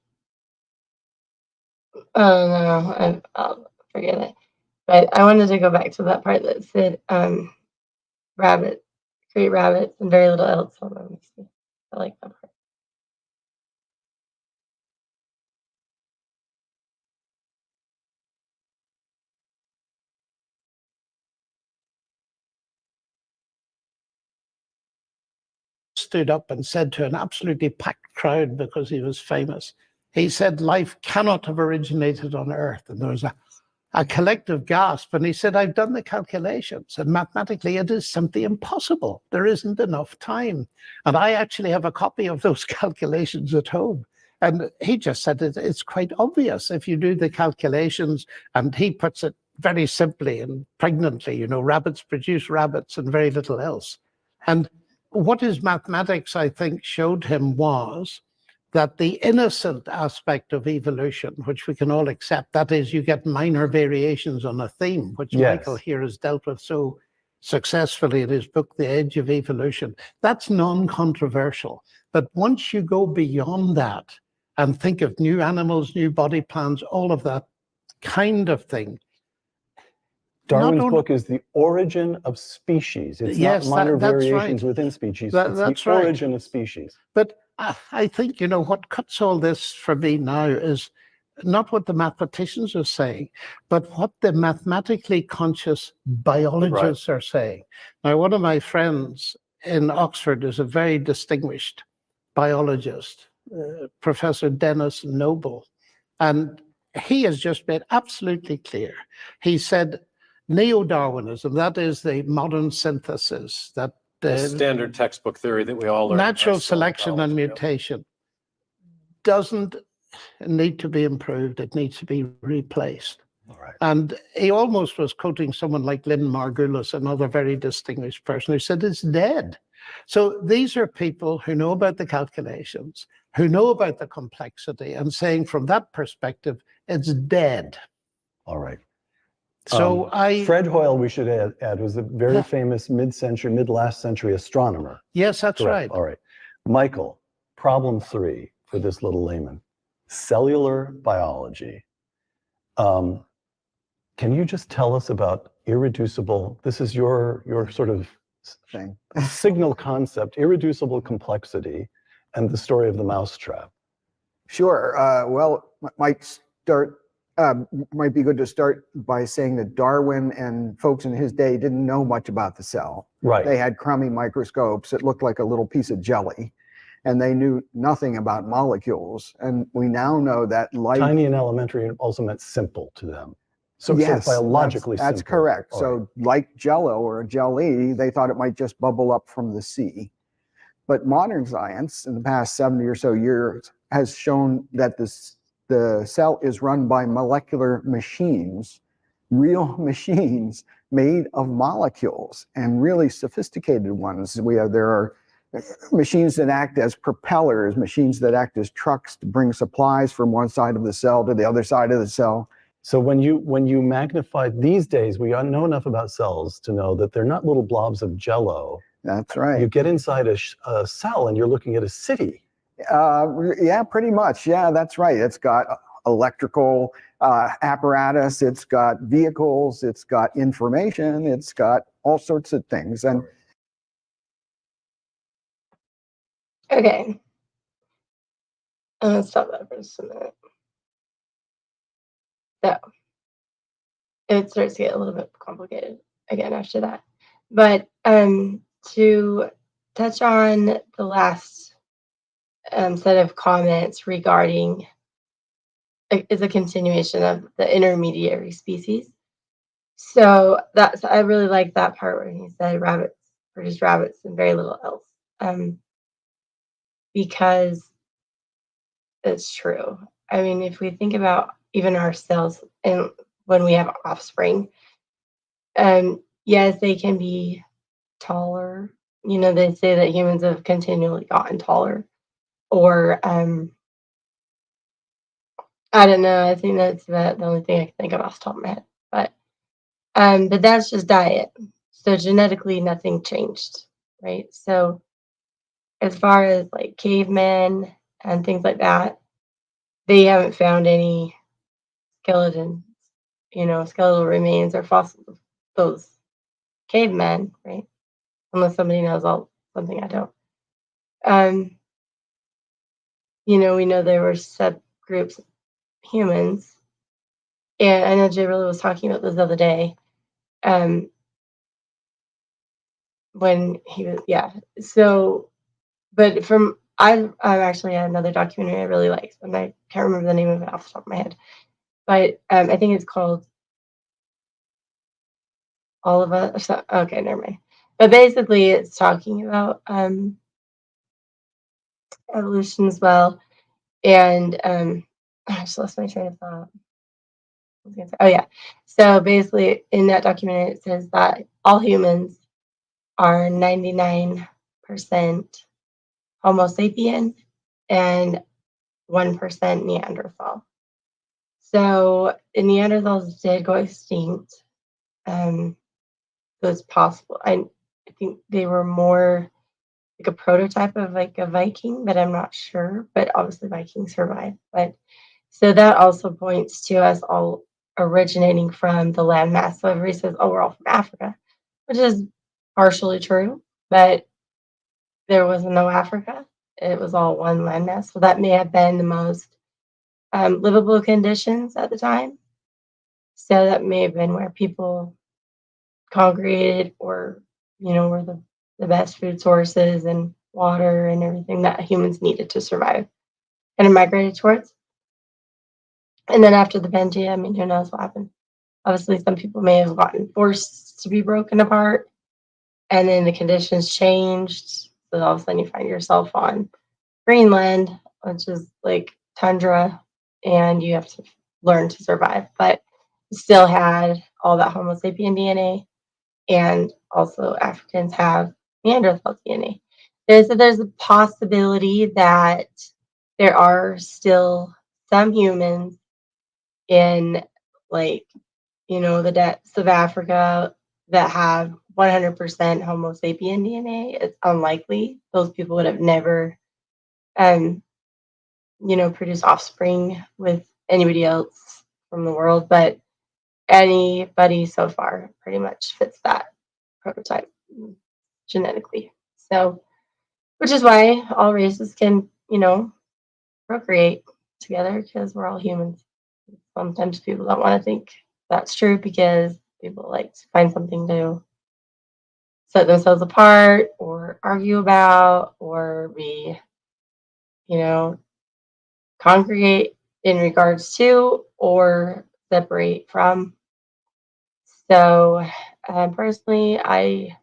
Speaker 1: know. I'll forget it. But I wanted to go back to that part that said rabbit, create rabbits and very little else. Hold on, let me see. I like that part.
Speaker 7: Stood up and said to an absolutely packed crowd because he was famous, he said, life cannot have originated on Earth. And there was a collective gasp. And he said, I've done the calculations, and mathematically it is simply impossible. There isn't enough time. And I actually have a copy of those calculations at home. And he just said it's quite obvious if you do the calculations. And he puts it very simply and pregnantly, you know, rabbits produce rabbits and very little else. And what his mathematics, I think, showed him was that the innocent aspect of evolution, which we can all accept, that is, you get minor variations on a theme, which Michael here has dealt with so successfully in his book, The Edge of Evolution, that's non-controversial. But once you go beyond that and think of new animals, new body plans, all of that kind of thing.
Speaker 5: Darwin's book is The Origin of Species. It's not minor variations within species. It's the origin of species.
Speaker 7: But I think, you know, what cuts all this for me now is not what the mathematicians are saying, but what the mathematically conscious biologists are saying. Now, one of my friends in Oxford is a very distinguished biologist, Professor Dennis Noble, and he has just made absolutely clear. He said, neo-Darwinism, that is the modern synthesis, that
Speaker 8: the standard textbook theory that we all learn.
Speaker 7: Natural selection and mutation doesn't need to be improved. It needs to be replaced. And he almost was quoting someone like Lynn Margulis, another very distinguished person, who said it's dead. So these are people who know about the calculations, who know about the complexity, and saying from that perspective, it's dead.
Speaker 5: All right.
Speaker 7: So
Speaker 5: Fred Hoyle, we should add, was a very famous mid-last century astronomer.
Speaker 7: Yes, that's right.
Speaker 5: All right. Michael, problem 3 for this little layman. Cellular biology. Can you just tell us about irreducible, this is your sort of thing, signal concept, irreducible complexity, and the story of the mousetrap?
Speaker 6: Sure. Well, might be good to start by saying that Darwin and folks in his day didn't know much about the cell.
Speaker 5: Right.
Speaker 6: They had crummy microscopes that looked like a little piece of jelly, and they knew nothing about molecules. And we now know that life...
Speaker 5: Tiny and elementary also meant simple to them. So
Speaker 6: yes,
Speaker 5: sort of biologically
Speaker 6: that's
Speaker 5: simple.
Speaker 6: Correct.
Speaker 5: All
Speaker 6: so like Jello or a jelly, they thought it might just bubble up from the sea. But modern science in the past 70 or so years has shown that the cell is run by molecular machines, real machines made of molecules, and really sophisticated ones. There are machines that act as propellers, machines that act as trucks to bring supplies from one side of the cell to the other side of the cell.
Speaker 5: So when you magnify, these days, we know enough about cells to know that they're not little blobs of Jello.
Speaker 6: That's right.
Speaker 5: You get inside a cell and you're looking at a city.
Speaker 6: Yeah, pretty much. Yeah, that's right. It's got electrical apparatus, it's got vehicles, it's got information, it's got all sorts of things. And
Speaker 1: okay, I'm gonna stop that for just a minute. So it starts to get a little bit complicated again after that. But to touch on the last set of comments regarding is a continuation of the intermediary species. So I really like that part where he said rabbits produce rabbits and very little else, because it's true. I mean, if we think about even ourselves and when we have offspring, yes, they can be taller. You know, they say that humans have continually gotten taller, or I don't know. I think that's the only thing I can think of off the top of my head. But that's just diet. So genetically, nothing changed, right? So as far as like cavemen and things like that, they haven't found any skeleton, skeletal remains or fossils of those cavemen, right? Unless somebody knows all something I don't. Um, we know there were subgroups of humans, and I know Jay really was talking about this the other day. Um, when he was, yeah. So, but I actually had another documentary I really liked, and I can't remember the name of it off the top of my head, but I think it's called All of Us. Or okay, never mind. But basically, it's talking about evolution as well, and I just lost my train of thought. I was gonna say, oh yeah. So basically, in that documentary, it says that all humans are 99% Homo sapien and 1% Neanderthal. So the Neanderthals did go extinct. Um, so it's possible. I think they were more like a prototype of like a Viking, but I'm not sure. But obviously Vikings survived. But so that also points to us all originating from the landmass. So everybody says, "Oh, we're all from Africa," which is partially true, but there was no Africa. It was all one landmass. So that may have been the most livable conditions at the time. So that may have been where people congregated, or were the best food sources and water and everything that humans needed to survive, and it migrated towards. And then after the Pangea, I mean, who knows what happened? Obviously, some people may have gotten forced to be broken apart, and then the conditions changed. So all of a sudden, you find yourself on Greenland, which is like tundra, and you have to learn to survive. But you still had all that Homo sapien DNA, and also Africans have Neanderthal DNA. There's a possibility that there are still some humans in, like, the depths of Africa that have 100% Homo sapien DNA. It's unlikely. Those people would have never, um, produced offspring with anybody else from the world. But anybody so far pretty much fits that prototype genetically. So, which is why all races can, procreate together, because we're all humans. Sometimes people don't want to think that's true because people like to find something to set themselves apart or argue about, or be, you know, congregate in regards to or separate from. So, personally, I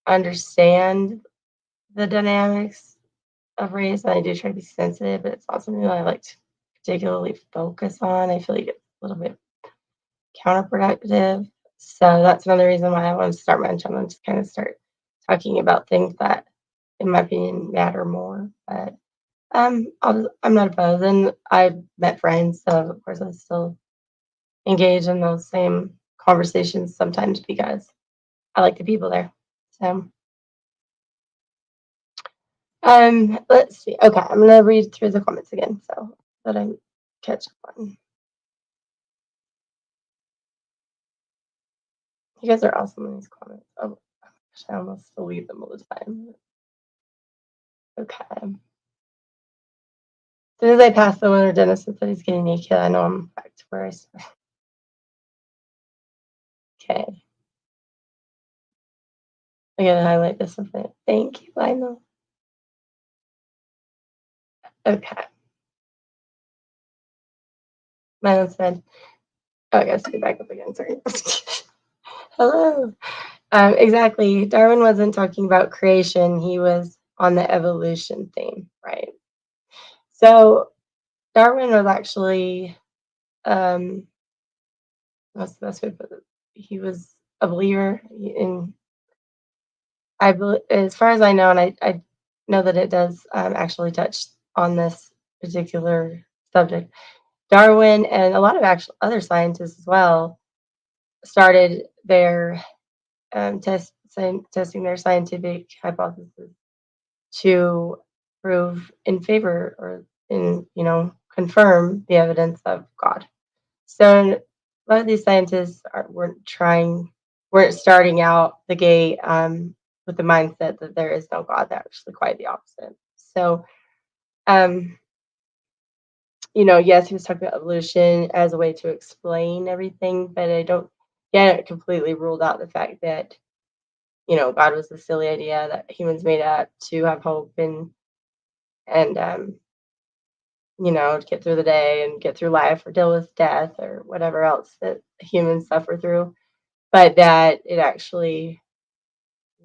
Speaker 1: understand the dynamics of race, and I do try to be sensitive, but it's not something that I like to particularly focus on. I feel like it's a little bit counterproductive. So that's another reason why I want to start my channel, and just kind of start talking about things that, in my opinion, matter more. But I'm not opposed, and I've met friends, so of course I still engage in those same conversations sometimes because I like the people there. So, let's see. Okay, I'm gonna read through the comments again so that I catch up on. You guys are awesome in these comments. Oh gosh, I almost delete them all the time. Okay. As soon as I pass the one where Dennis said he's getting naked, I know I'm back to where I started. Okay. I gotta highlight this a bit. Thank you, Lionel. Okay. Lionel said, oh, I gotta say back up again. Sorry. Hello. Exactly. Darwin wasn't talking about creation, he was on the evolution theme, right? So Darwin was actually, what's the best way to put it? He was a believer in, I believe, as far as I know, and I know that it does actually touch on this particular subject. Darwin and a lot of actual other scientists as well started their testing their scientific hypothesis to prove in favor or confirm the evidence of God. So a lot of these scientists weren't starting out the gate with the mindset that there is no God. They're actually quite the opposite. So, yes, he was talking about evolution as a way to explain everything, but I don't get it completely ruled out the fact that God was a silly idea that humans made up to have hope and to get through the day and get through life or deal with death or whatever else that humans suffer through, but that it actually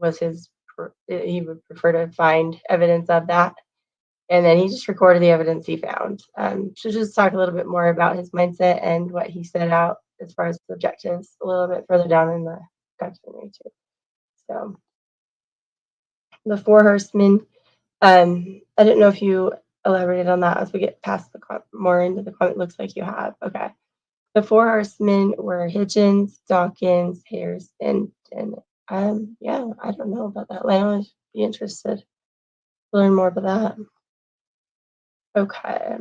Speaker 1: was he would prefer to find evidence of that. And then he just recorded the evidence he found. So just talk a little bit more about his mindset and what he set out as far as objectives a little bit further down in the documentary too. So the four horsemen. I didn't know if you elaborated on that as we get past more into the comment. Looks like you have. Okay. The four horsemen were Hitchens, Dawkins, Harris, and yeah, I don't know about that. I would be interested to learn more about that. Okay.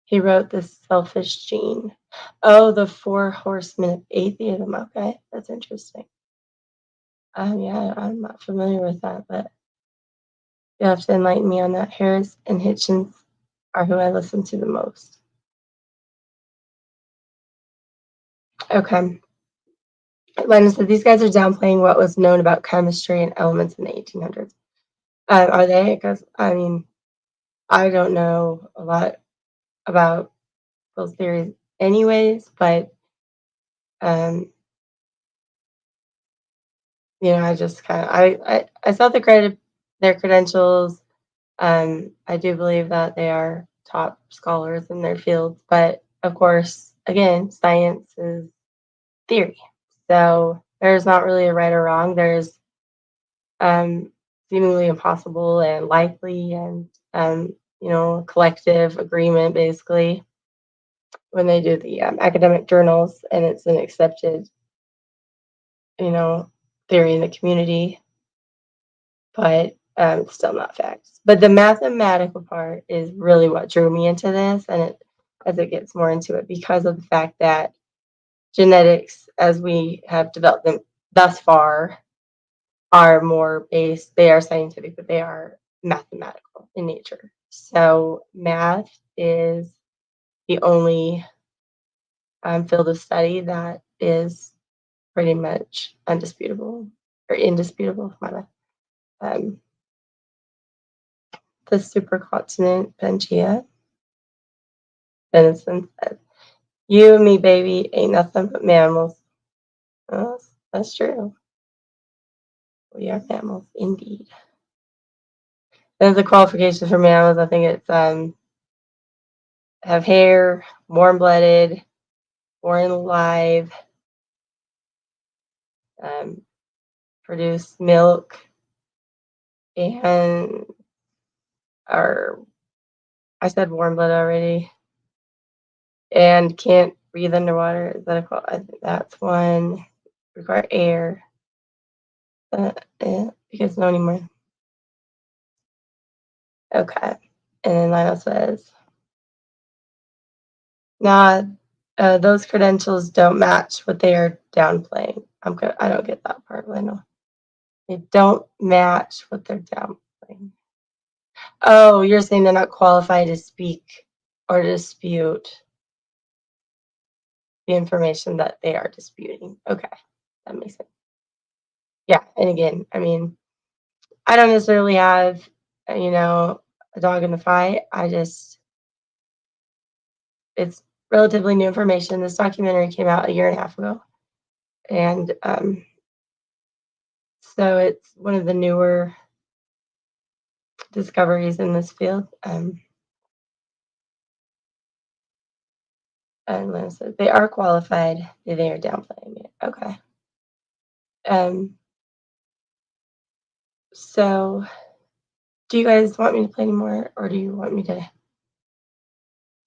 Speaker 1: He wrote The Selfish Gene. Oh, the four horsemen of atheism. Okay, that's interesting. Yeah, I'm not familiar with that, but you have to enlighten me on that. Harris and Hitchens are who I listen to the most. Okay. Linus said these guys are downplaying what was known about chemistry and elements in the 1800s. Are they? Because, I mean, I don't know a lot about those theories anyways, but, I just kind of, I saw their credentials. I do believe that they are top scholars in their fields, but of course, again, science is theory. So there's not really a right or wrong. There's seemingly impossible and likely and collective agreement basically when they do the academic journals, and it's an accepted theory in the community, but it's still not facts. But the mathematical part is really what drew me into this, and as it gets more into it, because of the fact that genetics, as we have developed them thus far, are more based, they are scientific, but they are mathematical in nature. So math is the only field of study that is pretty much undisputable or indisputable. My bad. The supercontinent Pangea. Denison says, "You and me, baby, ain't nothing but mammals." Well, that's true. We are mammals, indeed. And the qualifications for mammals, I think it's have hair, warm-blooded, born alive, produce milk, and are, I said warm blood already, and can't breathe underwater. Is that I think that's one. Require air. Because no anymore. Okay. And then Lionel says, nah, those credentials don't match what they are downplaying. I don't get that part, Lionel. They don't match what they're downplaying. Oh, you're saying they're not qualified to speak or dispute the information that they are disputing. Okay, that makes sense. Yeah, and again, I mean, I don't necessarily have, a dog in the fight. It's relatively new information. This documentary came out a year and a half ago, and so it's one of the newer discoveries in this field. And Lana says they are qualified. They are downplaying it. Okay. So do you guys want me to play anymore, or do you want me to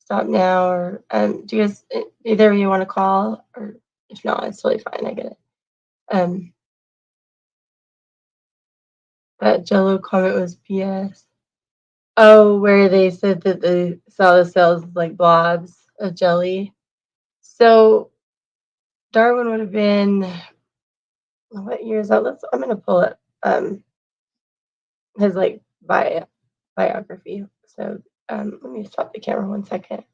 Speaker 1: stop now? Or do you guys, either of you want to call? Or if not, it's totally fine. I get it. That Jello comment was BS. Oh, where they said that they saw the cells like blobs of jelly. So Darwin would have been, what year is that? I'm gonna pull up his like biography. So let me stop the camera 1 second.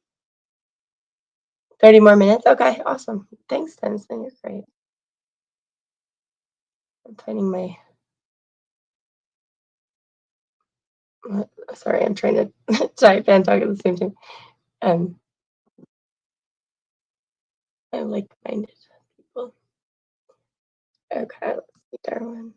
Speaker 1: 30 more minutes. Okay, awesome. Thanks, Tennyson. You're great. I'm finding my. Sorry, I'm trying to type and talk at the same time. I like minded people. Okay, let's see, Darwin.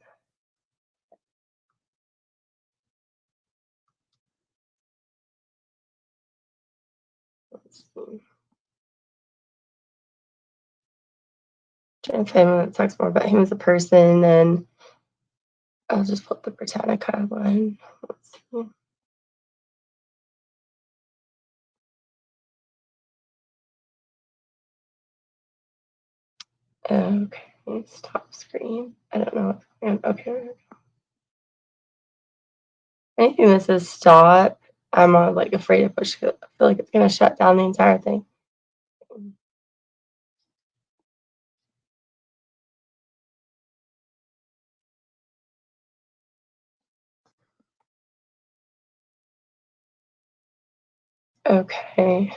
Speaker 1: Let's see. Trying to find one that talks more about him as a person, and I'll just pull up the Britannica one. Let's see. Okay, stop screen. I don't know what's okay. Anything that says stop, I'm like afraid to push. I feel like it's gonna shut down the entire thing. Okay,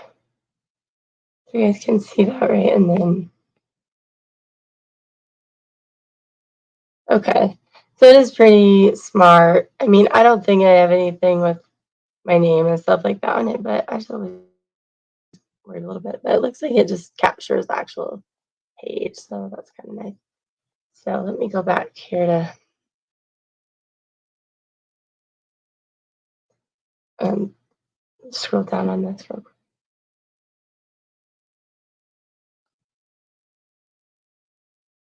Speaker 1: so you guys can see that, right? And then, okay, so it is pretty smart. I mean, I don't think I have anything with my name and stuff like that on it, but I just always worried a little bit. But it looks like it just captures the actual page, so that's kind of nice. So let me go back here to scroll down on this real quick.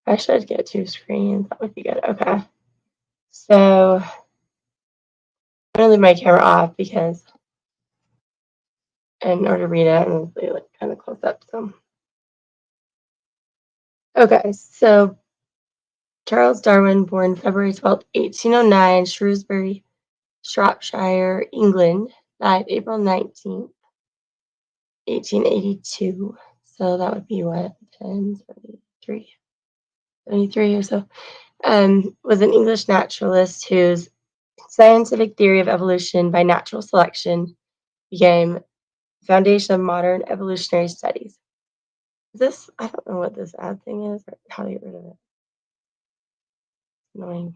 Speaker 1: I should get 2 screens. That would be good. Okay. So I'm gonna leave my camera off because in order to read it, I'm gonna like kind of close up. So okay, so Charles Darwin, born February 12th, 1809, Shrewsbury, Shropshire, England, died April 19th, 1882. So that would be what, 10, 73 or so. Was an English naturalist whose scientific theory of evolution by natural selection became the foundation of modern evolutionary studies. This, I don't know what this ad thing is or how to get rid of it. Annoying.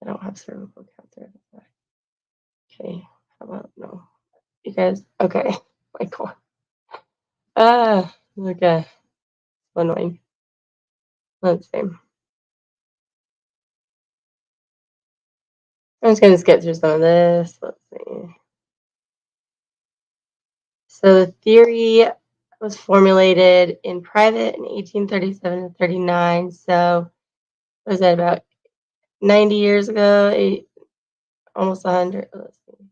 Speaker 1: I don't have cervical cancer. Okay, how about no? You guys, okay. My God. Okay. Annoying. Let's see. I'm just gonna skip through some of this. Let's see. So the theory was formulated in private in 1837 to 39. So was that about 90 years ago? Almost 100. Let's see.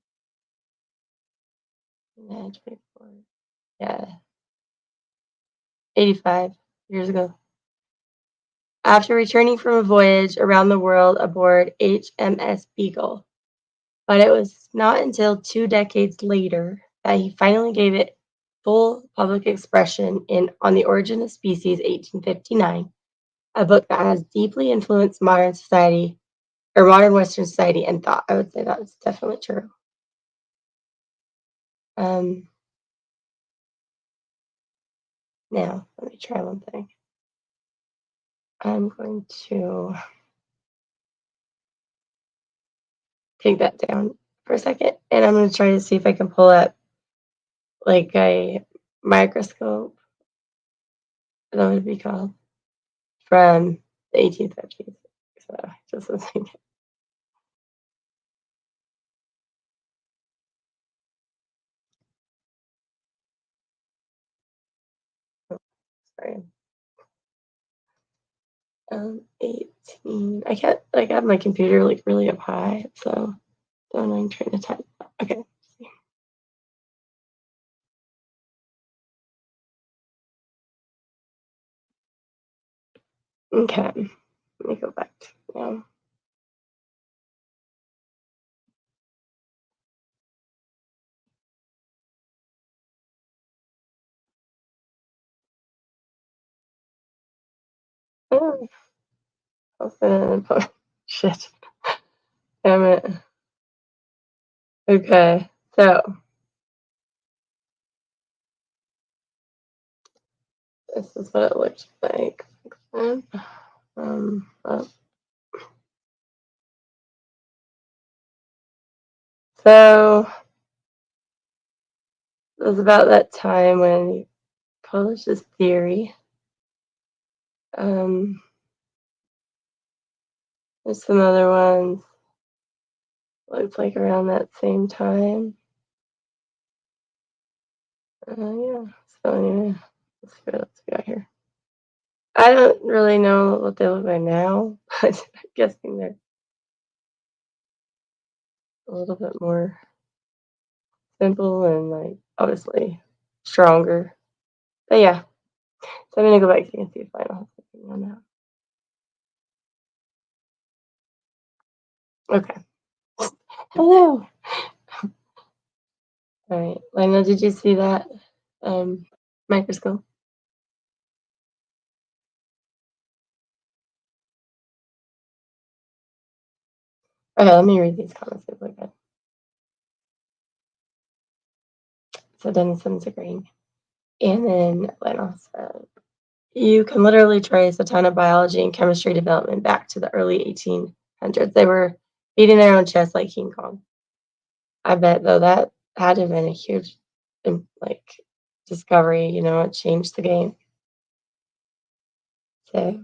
Speaker 1: Yeah, 24. Yeah, 85 years ago. After returning from a voyage around the world aboard HMS Beagle, but it was not until 2 decades later that he finally gave it full public expression in On the Origin of Species, 1859, a book that has deeply influenced modern society or modern Western society and thought. I would say that's definitely true. Now, let me try one thing. I'm going to take that down for a second, and I'm going to try to see if I can pull up like a microscope, that would be called, from the 1850s. So just a second. Sorry. 18. I can't like have my computer like really up high, so don't I'm trying to type. Okay. Okay. Let me go back to now. Oh, I'll send it in post. Shit. Damn it. Okay, so this is what it looks like. Oh. So it was about that time when he published his theory. There's some other ones. Looks like around that same time. Yeah. So anyway, let's see what else we got here. I don't really know what they look like now, but I'm guessing they're a little bit more simple and like obviously stronger. But yeah, so I'm gonna go back and see if I don't have something on that. Okay. Hello. All right, Lena, did you see that microscope? Okay, let me read these comments if we can. So Denison's agreeing. And then Lena said, you can literally trace a ton of biology and chemistry development back to the early 1800s. They were beating their own chests like King Kong. I bet, though, that had to have been a huge, like, discovery. You know, it changed the game. So,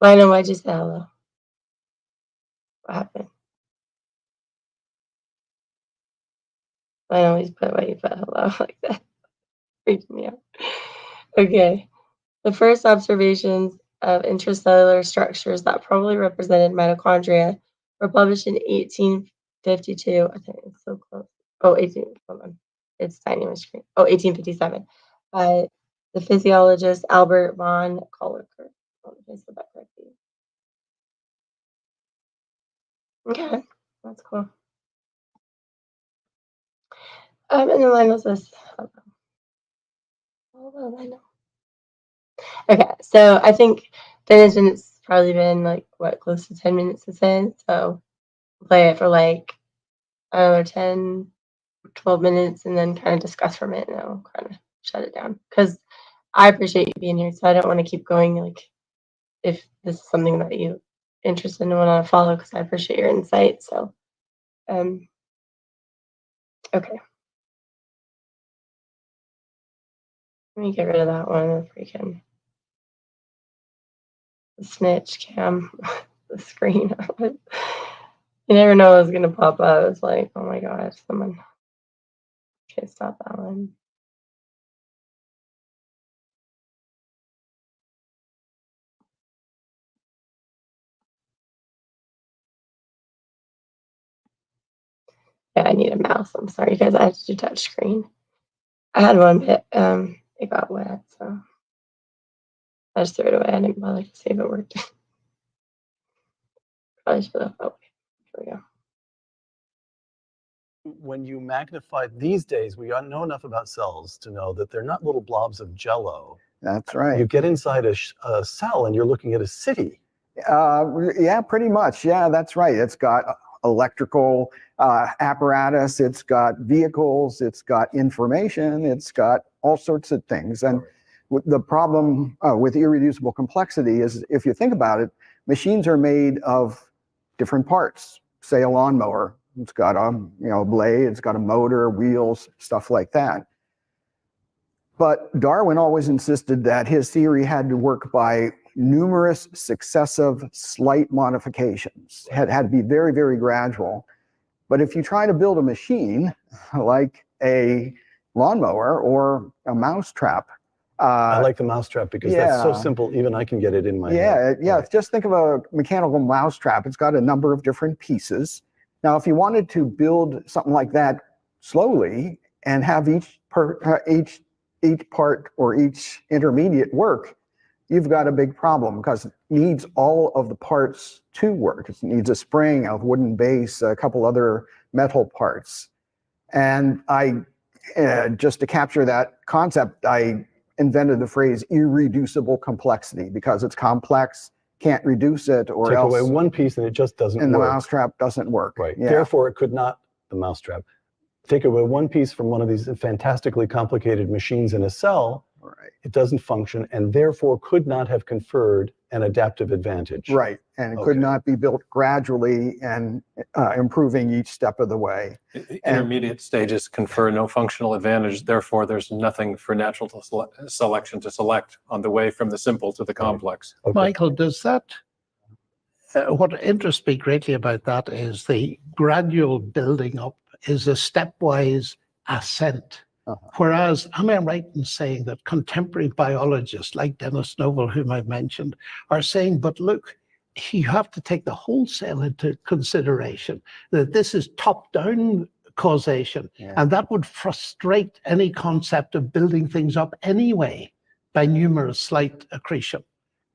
Speaker 1: Lionel, why'd you say hello? What happened? Lionel, why you put hello like that? Freaked me out. Okay. The first observations of intracellular structures that probably represented mitochondria were published in 1852. I think it's so close. Oh, 18, hold on. It's tiny on my screen. Oh, 1857 by the physiologist Albert von Kolliker. Oh, I said that correctly. Okay, that's cool. And then Lionel says, hello, Lionel. Okay, so I think it's probably been like what, close to 10 minutes since then. So play it for like another 10, 12 minutes and then kind of discuss from it and I'll kind of shut it down. Because I appreciate you being here, so I don't want to keep going like if this is something that you interested in and want to follow because I appreciate your insight. So okay. Let me get rid of that one, the freaking snitch cam, the screen. You never know what's gonna pop up. It's like, oh my gosh, someone. Okay, stop that one. Yeah, I need a mouse. I'm sorry, guys. I had to do touch screen. I had one, but it got wet, so I just threw it away. I didn't bother to see if it worked. Probably should have. Oh, here we go.
Speaker 5: When you magnify these days, we know enough about cells to know that they're not little blobs of jello.
Speaker 6: That's right.
Speaker 5: You get inside a cell and you're looking at a city.
Speaker 6: Yeah, pretty much. Yeah, that's right. It's got electrical apparatus, it's got vehicles, it's got information, it's got all sorts of things. And the problem with irreducible complexity is, if you think about it, machines are made of different parts. Say a lawnmower, it's got a blade, it's got a motor, wheels, stuff like that. But Darwin always insisted that his theory had to work by numerous successive slight modifications. Had to be very, very gradual. But if you try to build a machine like a lawnmower or a mousetrap,
Speaker 5: I like the mousetrap because that's so simple, even I can get it in my head.
Speaker 6: Yeah, right. Just think of a mechanical mousetrap. It's got a number of different pieces. Now, if you wanted to build something like that slowly and have each part or each intermediate work, you've got a big problem because it needs all of the parts to work. It needs a spring, a wooden base, a couple other metal parts. And just to capture that concept, I invented the phrase irreducible complexity because it's complex, can't reduce it, or
Speaker 5: take
Speaker 6: else
Speaker 5: away one piece and it just doesn't
Speaker 6: and the
Speaker 5: work.
Speaker 6: mousetrap doesn't work.
Speaker 5: Right.
Speaker 6: Yeah.
Speaker 5: Therefore, it could not, the mousetrap, take away one piece from one of these fantastically complicated machines in a cell,
Speaker 6: Right.
Speaker 5: it doesn't function, and therefore could not have conferred an adaptive advantage.
Speaker 6: Right. And it could not be built gradually and improving each step of the way.
Speaker 8: Intermediate stages confer no functional advantage. Therefore, there's nothing for natural selection to select on the way from the simple to the complex.
Speaker 5: Okay.
Speaker 7: Michael, does that, what interests me greatly about that is the gradual building up is a stepwise ascent. Whereas, am I right in saying that contemporary biologists like Dennis Noble, whom I've mentioned, are saying, but look, you have to take the whole cell into consideration, that this is top-down causation, and that would frustrate any concept of building things up anyway by numerous slight accretion.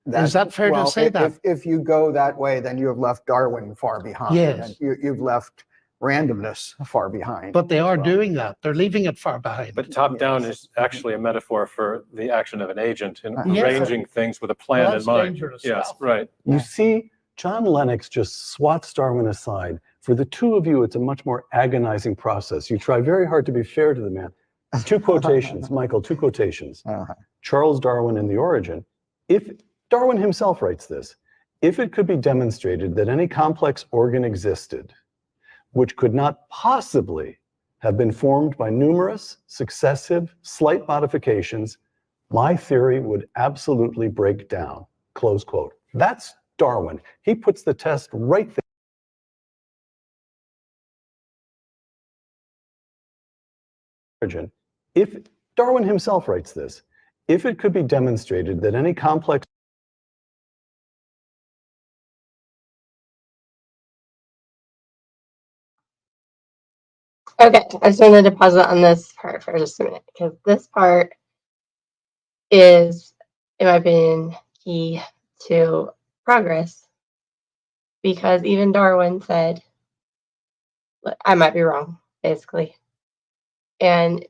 Speaker 7: Is that fair to say that?
Speaker 6: If you go that way, then you have left Darwin far behind.
Speaker 7: Yes.
Speaker 6: And you've left randomness far behind.
Speaker 7: But they are doing that. They're leaving it far behind.
Speaker 8: But top-down is actually a metaphor for the action of an agent in
Speaker 7: Yes.
Speaker 8: arranging things with a plan in mind.
Speaker 7: Dangerous
Speaker 8: Yes,
Speaker 7: stuff.
Speaker 8: right.
Speaker 5: You see, John Lennox just swats Darwin aside. For the two of you, it's a much more agonizing process. You try very hard to be fair to the man. Two quotations, Michael, two quotations. Charles Darwin in The Origin. If Darwin himself writes this, if it could be demonstrated that any complex organ existed, which could not possibly have been formed by numerous, successive, slight modifications, my theory would absolutely break down, close quote. That's Darwin. He puts the test right there. If Darwin himself writes this, if it could be demonstrated that any complex
Speaker 1: Okay, I just wanted to pause it on this part for just a minute because this part is, in my opinion, key to progress. Because even Darwin said, I might be wrong, basically. And,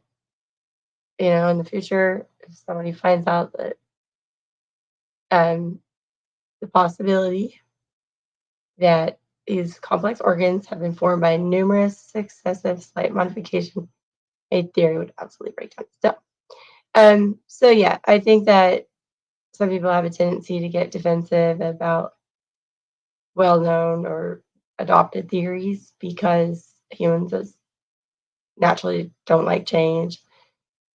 Speaker 1: you know, in the future, if somebody finds out that the possibility that these complex organs have been formed by numerous successive slight modifications, a theory would absolutely break down. So yeah, I think that some people have a tendency to get defensive about well-known or adopted theories because humans just naturally don't like change,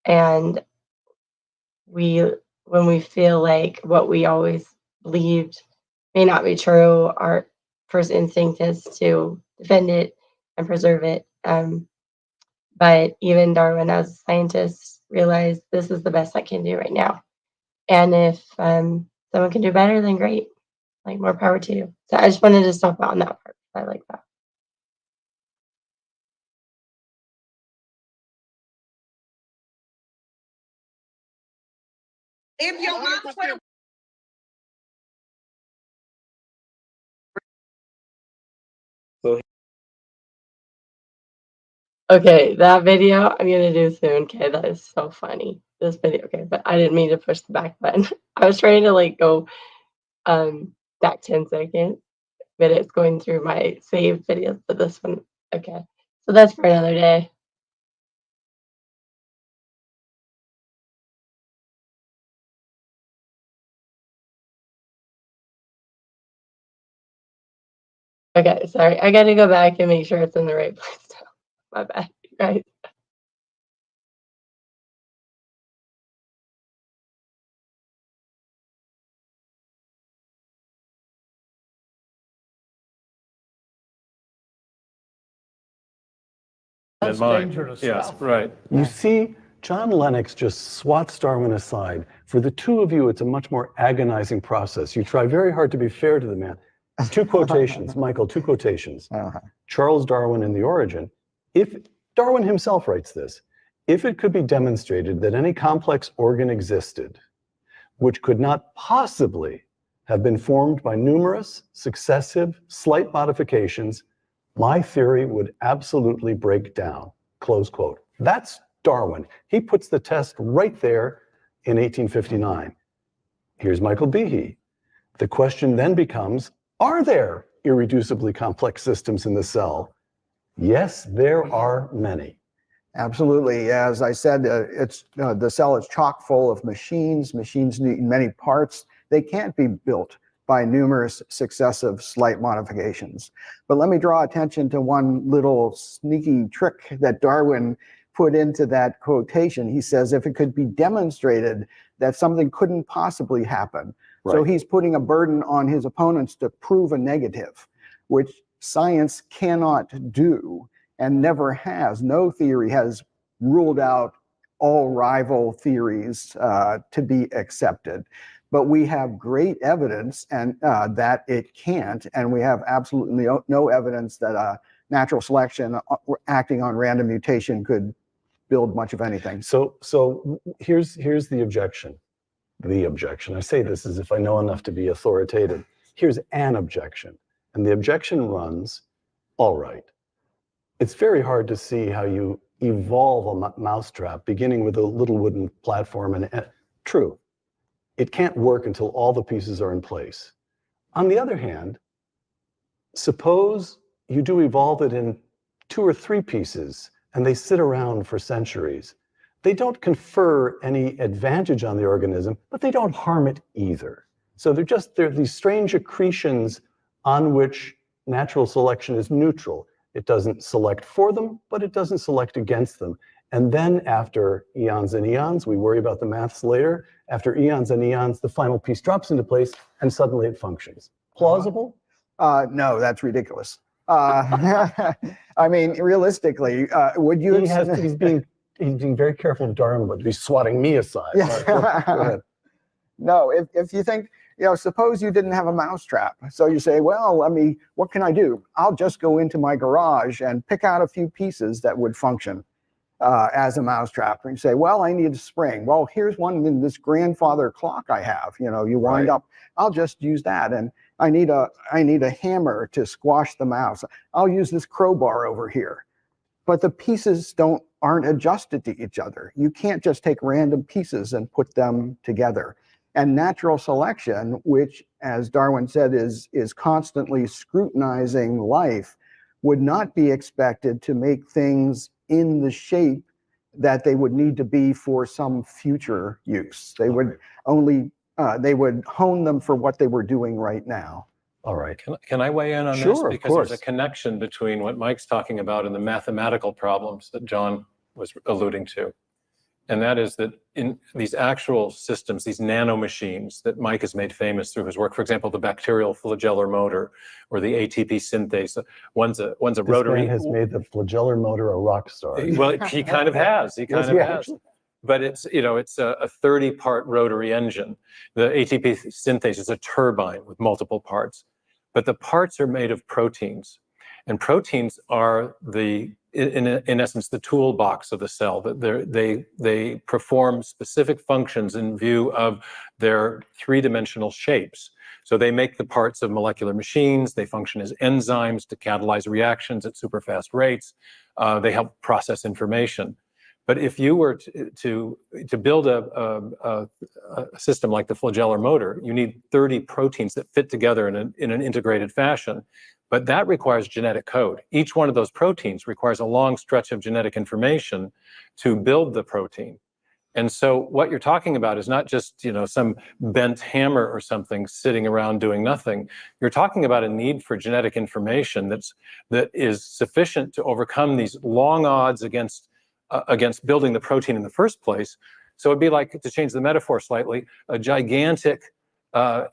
Speaker 1: and when we feel like what we always believed may not be true, our first instinct is to defend it and preserve it. But even Darwin, as a scientist, realized this is the best I can do right now. And if someone can do better, then great. Like, more power to you. So I just wanted to stop on that part. I like that.
Speaker 9: If your mom would have
Speaker 1: Okay, that video I'm gonna do soon. Okay, that is so funny. This video, okay, but I didn't mean to push the back button. I was trying to like go back 10 seconds, but it's going through my saved videos, but this one, okay. So that's for another day. Okay, sorry. I gotta go back and make sure it's in the right place now. My bad, guys.
Speaker 7: That's dangerous
Speaker 8: Yes,
Speaker 7: stuff.
Speaker 8: right.
Speaker 5: You see, John Lennox just swats Darwin aside. For the two of you, it's a much more agonizing process. You try very hard to be fair to the man. Two quotations, Michael, two quotations. Charles Darwin in The Origin. If Darwin himself writes this, if it could be demonstrated that any complex organ existed, which could not possibly have been formed by numerous, successive, slight modifications, my theory would absolutely break down, close quote. That's Darwin. He puts the test right there in 1859. Here's Michael Behe. The question then becomes, are there irreducibly complex systems in the cell? Yes, there are many.
Speaker 6: Absolutely. As I said, the cell is chock full of machines. Machines need many parts. They can't be built by numerous successive slight modifications. But let me draw attention to one little sneaky trick that Darwin put into that quotation. He says, if it could be demonstrated that something couldn't possibly happen. Right. So he's putting a burden on his opponents to prove a negative, which science cannot do and never has. No theory has ruled out all rival theories to be accepted. But we have great evidence and that it can't, and we have absolutely no evidence that natural selection acting on random mutation could build much of anything.
Speaker 5: So here's the objection. The objection. I say this as if I know enough to be authoritative. Here's an objection. And the objection runs, all right, it's very hard to see how you evolve a mousetrap beginning with a little wooden platform. And true, it can't work until all the pieces are in place. On the other hand, suppose you do evolve it in 2 or 3 pieces and they sit around for centuries. They don't confer any advantage on the organism, but they don't harm it either. So they're these strange accretions on which natural selection is neutral. It doesn't select for them, but it doesn't select against them. And then after eons and eons, we worry about the maths later, after eons and eons, the final piece drops into place and suddenly it functions. Plausible?
Speaker 6: No, that's ridiculous. I mean, realistically, would you?
Speaker 5: He's being very careful of Darwin, but he's swatting me aside.
Speaker 6: Yeah.
Speaker 5: Go ahead.
Speaker 6: No, if you think, suppose you didn't have a mousetrap. So you say, well, what can I do? I'll just go into my garage and pick out a few pieces that would function as a mousetrap. And you say, well, I need a spring. Well, here's one in this grandfather clock I have. You wind up, I'll just use that. And I need a hammer to squash the mouse. I'll use this crowbar over here. But the pieces aren't adjusted to each other. You can't just take random pieces and put them together. And natural selection, which, as Darwin said, is constantly scrutinizing life, would not be expected to make things in the shape that they would need to be for some future use. They would only they would hone them for what they were doing right now.
Speaker 5: All right.
Speaker 8: Can I weigh in on this?
Speaker 5: Sure,
Speaker 8: Because
Speaker 5: of course.
Speaker 8: there's a connection between what Mike's talking about and the mathematical problems that John was alluding to. And that is that in these actual systems, these nanomachines that Mike has made famous through his work, for example, the bacterial flagellar motor or the ATP synthase, one's a rotary.
Speaker 5: This man has made the flagellar motor a rock star.
Speaker 8: Well, he kind of has. He kind of has. But it's a 30-part rotary engine. The ATP synthase is a turbine with multiple parts. But the parts are made of proteins. And proteins are in essence, the toolbox of the cell. They perform specific functions in view of their 3-dimensional shapes. So they make the parts of molecular machines. They function as enzymes to catalyze reactions at super fast rates. They help process information. But if you were to build a system like the flagellar motor, you need 30 proteins that fit together in an integrated fashion. But that requires genetic code. Each one of those proteins requires a long stretch of genetic information to build the protein. And so what you're talking about is not just, some bent hammer or something sitting around doing nothing. You're talking about a need for genetic information that is sufficient to overcome these long odds against building the protein in the first place. So it'd be like, to change the metaphor slightly, a gigantic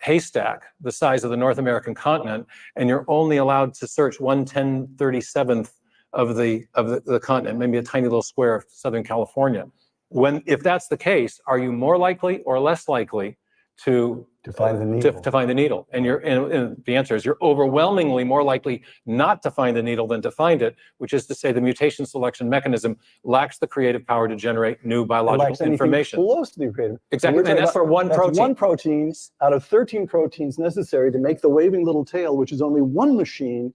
Speaker 8: haystack the size of the North American continent, and you're only allowed to search 1/1037th of the continent, maybe a tiny little square of Southern California. If that's the case, are you more likely or less likely to
Speaker 5: find the needle.
Speaker 8: To find the needle. And and the answer is you're overwhelmingly more likely not to find the needle than to find it, which is to say the mutation selection mechanism lacks the creative power to generate new biological information.
Speaker 5: Close to the creative.
Speaker 8: Exactly, and that's for one protein.
Speaker 5: One protein out of 13 proteins necessary to make the waving little tail, which is only one machine.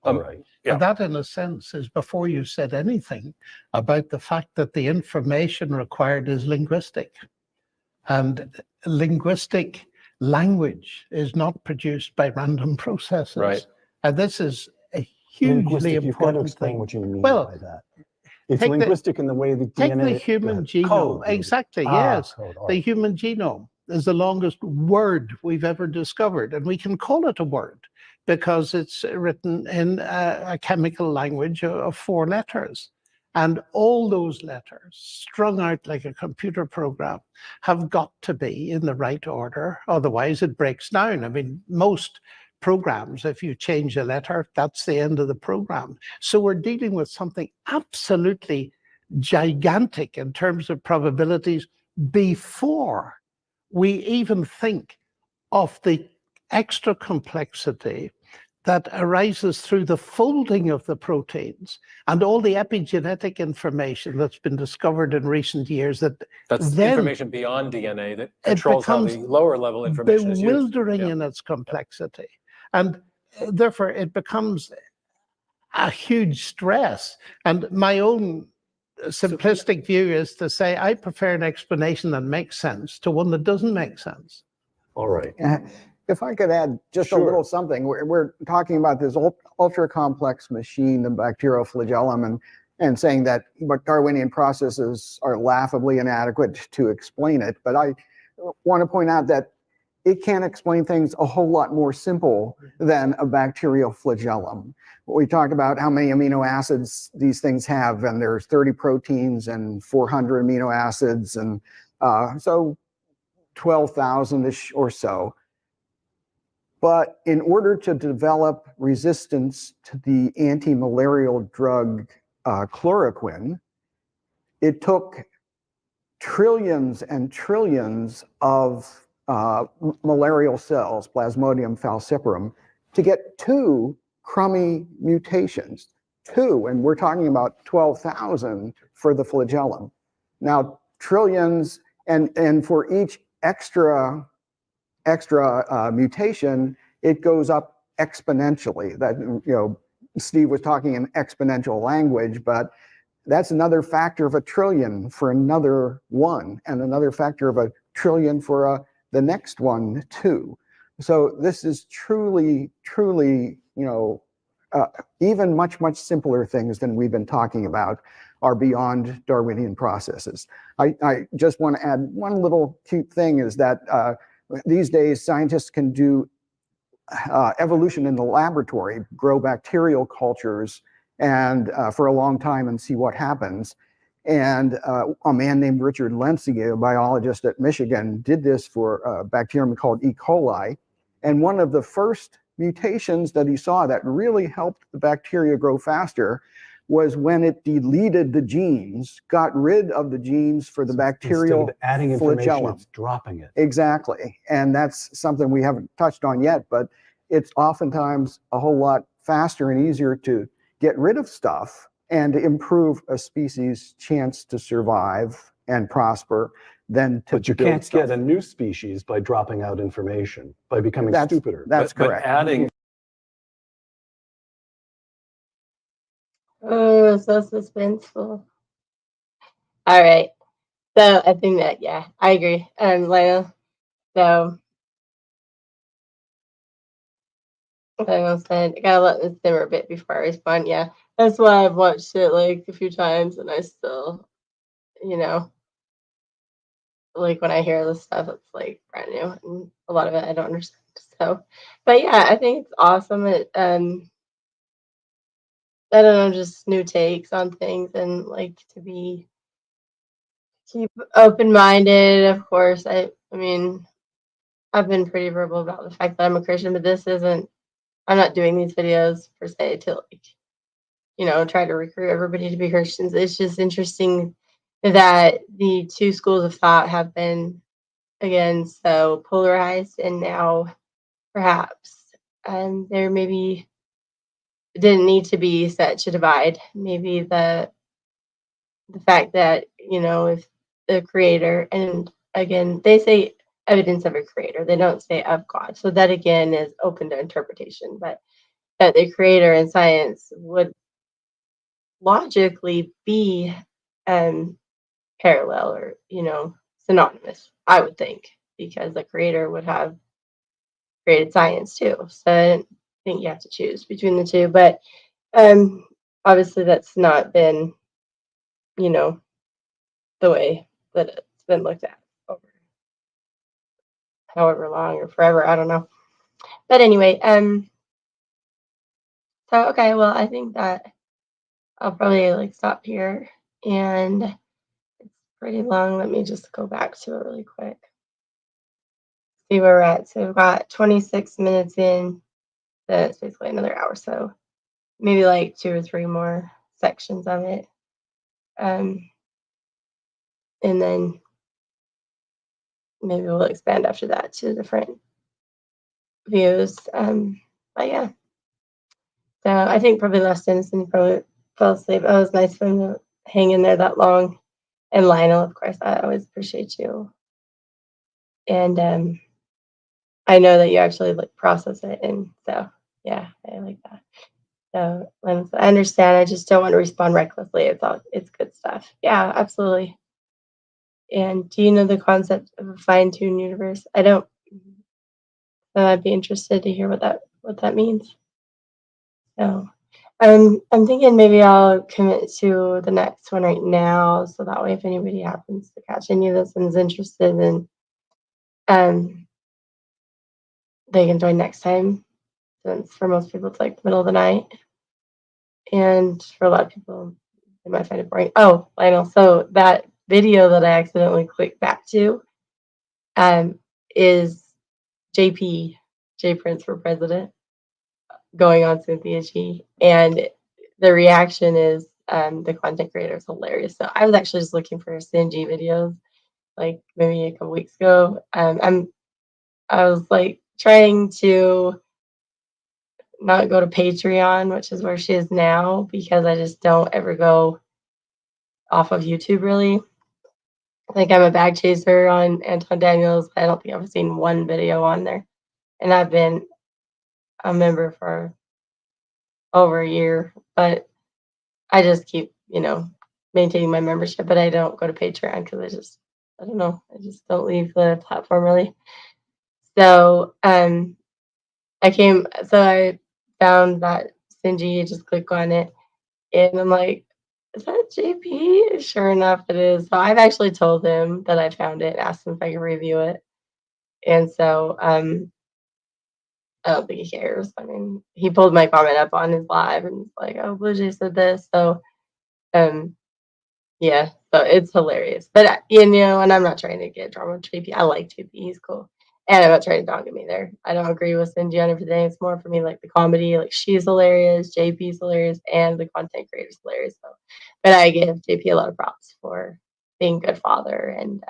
Speaker 5: All right.
Speaker 7: Yeah. And that, in a sense, is before you said anything about the fact that the information required is linguistic. And linguistic language is not produced by random processes.
Speaker 8: Right.
Speaker 7: And this is a hugely important thing.
Speaker 5: What you mean by that. It's linguistic in the way the
Speaker 7: take
Speaker 5: DNA...
Speaker 7: the human genome. Exactly, yes. The human genome is the longest word we've ever discovered. And we can call it a word because it's written in a chemical language of 4 letters. And all those letters, strung out like a computer program, have got to be in the right order. Otherwise, it breaks down. I mean, most programs, if you change a letter, that's the end of the program. So we're dealing with something absolutely gigantic in terms of probabilities before we even think of the extra complexity that arises through the folding of the proteins and all the epigenetic information that's been discovered in recent years. That's
Speaker 8: information beyond DNA that controls how the lower level information is used.
Speaker 7: Bewildering in its complexity. And therefore, it becomes a huge stress. And my own simplistic view is to say, I prefer an explanation that makes sense to one that doesn't make sense.
Speaker 5: All right.
Speaker 6: If I could add just a little something, we're talking about this ultra complex machine, the bacterial flagellum, and saying that Darwinian processes are laughably inadequate to explain it. But I want to point out that it can explain things a whole lot more simple than a bacterial flagellum. We talked about how many amino acids these things have, and there's 30 proteins and 400 amino acids, and so 12,000-ish or so. But in order to develop resistance to the anti-malarial drug chloroquine, it took trillions and trillions of malarial cells, Plasmodium falciparum, to get 2 crummy mutations. 2, and we're talking about 12,000 for the flagellum. Now, trillions, and for each extra mutation, it goes up exponentially. That, Steve was talking in exponential language, but that's another factor of a trillion for another one, and another factor of a trillion for the next one too. So this is truly, even much simpler things than we've been talking about are beyond Darwinian processes. I just want to add one little cute thing is that these days, scientists can do evolution in the laboratory, grow bacterial cultures, and for a long time and see what happens. And a man named Richard Lenski, a biologist at Michigan, did this for a bacterium called E. coli. And one of the first mutations that he saw that really helped the bacteria grow faster was when it deleted the genes, got rid of the genes for the bacterial
Speaker 5: instead of adding information, it's dropping it.
Speaker 6: Exactly. And that's something we haven't touched on yet, but it's oftentimes a whole lot faster and easier to get rid of stuff and to improve a species' chance to survive and prosper than to
Speaker 5: But you can't get a new species by dropping out information, by becoming stupider.
Speaker 6: That's correct.
Speaker 8: But adding...
Speaker 1: Oh, so suspenseful. All right. So I think that, yeah, I agree. Lionel. So I said, I gotta let this simmer a bit before I respond. Yeah, that's why I've watched it like a few times, and I still, like when I hear this stuff, it's like brand new, and a lot of it I don't understand. So, but yeah, I think it's awesome. It I don't know, just new takes on things, and like to keep open-minded. Of course, I mean, I've been pretty verbal about the fact that I'm a Christian, but I'm not doing these videos per se to try to recruit everybody to be Christians. It's just interesting that the 2 schools of thought have been again so polarized, and now perhaps there maybe didn't need to be such a divide. Maybe the fact that, if the creator, and again they say evidence of a creator, they don't say of God, so that again is open to interpretation, but that the creator and science would logically be um parallel, or synonymous, I would think, because the creator would have created science too. So I didn't think you have to choose between the two, but um obviously that's not been, you know the way that it's been looked at over however long or forever, I don't know. But anyway, so okay, well, I think that I'll probably like stop here, and it's pretty long. Let me just go back to it really quick. See where we're at. So we've got 26 minutes in. That's basically another hour. So maybe like 2 or 3 more sections of it. Um, and then maybe we'll expand after that to different views. But yeah. So I think probably less Denison probably fell asleep. Oh, it was nice for him to hang in there that long. And Lionel, of course, I always appreciate you. And I know that you actually like process it, and so yeah, I like that. So I understand. I just don't want to respond recklessly. It's good stuff. Yeah, absolutely. And do you know the concept of a fine-tuned universe? I don't. So I'd be interested to hear what that means. So I'm thinking maybe I'll commit to the next one right now, so that way if anybody happens to catch any of this and is interested, then um they can join next time. Since for most people it's like the middle of the night, and for a lot of people they might find it boring. Oh, Lionel, so that video that I accidentally clicked back to um is JP, J Prince for President, going on Cynthia G, and the reaction is the content creator is hilarious. So I was actually just looking for Sinji videos like maybe a couple weeks ago. I was like trying to not go to Patreon, which is where she is now, because I just don't ever go off of YouTube really. Like I'm a bag chaser on Anton Daniels, but I don't think I've seen one video on there. And I've been a member for over a year, but I just keep, maintaining my membership, but I don't go to Patreon because I don't know, I just don't leave the platform really. So, I found that Sinji, just click on it, and I'm like, is that JP? Sure enough, it is. So I've actually told him that I found it, asked him if I could review it, and so I don't think he cares. I mean, he pulled my comment up on his live and was like, "Oh, Blue Jay said this," so um, yeah, so it's hilarious. But and I'm not trying to get drama with JP. I like JP; he's cool, and I'm not trying to dog him either. I don't agree with Cindy on everything. It's more for me like the comedy. Like she's hilarious, JP's hilarious, and the content creator's hilarious. So, but I give JP a lot of props for being a good father and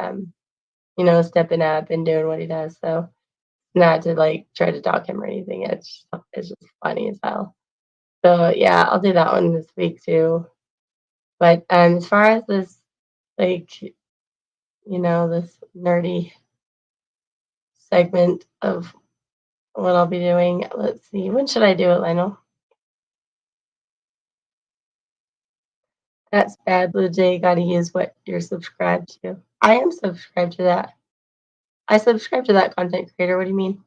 Speaker 1: stepping up and doing what he does. So not to like try to dog him or anything. It's just funny as hell. So yeah, I'll do that one this week too. But as far as this, like, this nerdy segment of what I'll be doing, let's see, when should I do it, Lionel? That's bad, Blue Jay. Got to use what you're subscribed to. I am subscribed to that. I subscribe to that content creator. What do you mean?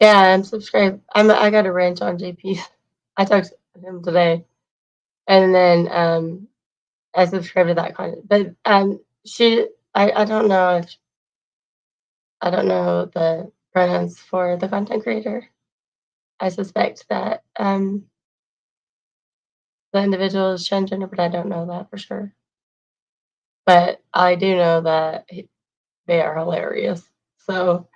Speaker 1: Yeah, I'm subscribed. I got a ranch on JP. I talked to him today, and then I subscribe to that content. But I don't know if I don't know the pronouns for the content creator. I suspect that the individual is transgender, but I don't know that for sure. But I do know that they are hilarious. So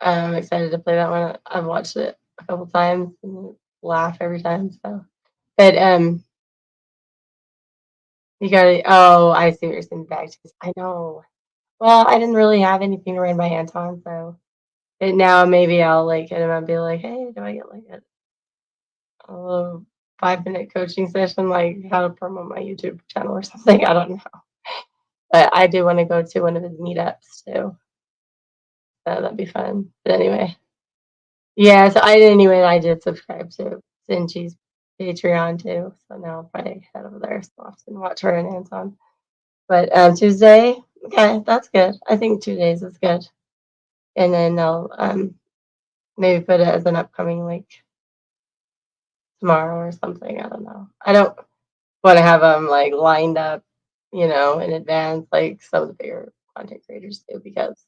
Speaker 1: I'm excited to play that one. I've watched it a couple times and laugh every time. So, but You gotta. Oh, I see what you're saying. Bag cheese. I know. Well, I didn't really have anything to run by Anton, so now maybe I'll like hit him and be like, "Hey, do I get like a little 5-minute coaching session, like how to promote my YouTube channel or something?" I don't know, but I do want to go to one of his meetups too. So that'd be fun. But anyway, yeah. So I did subscribe to Cinchi's Patreon too. So now I'll probably head over there so often watch her and Anton. But Tuesday, okay, that's good. I think 2 days is good. And then I'll maybe put it as an upcoming like tomorrow or something. I don't know. I don't want to have them like lined up, in advance like some of the bigger content creators do because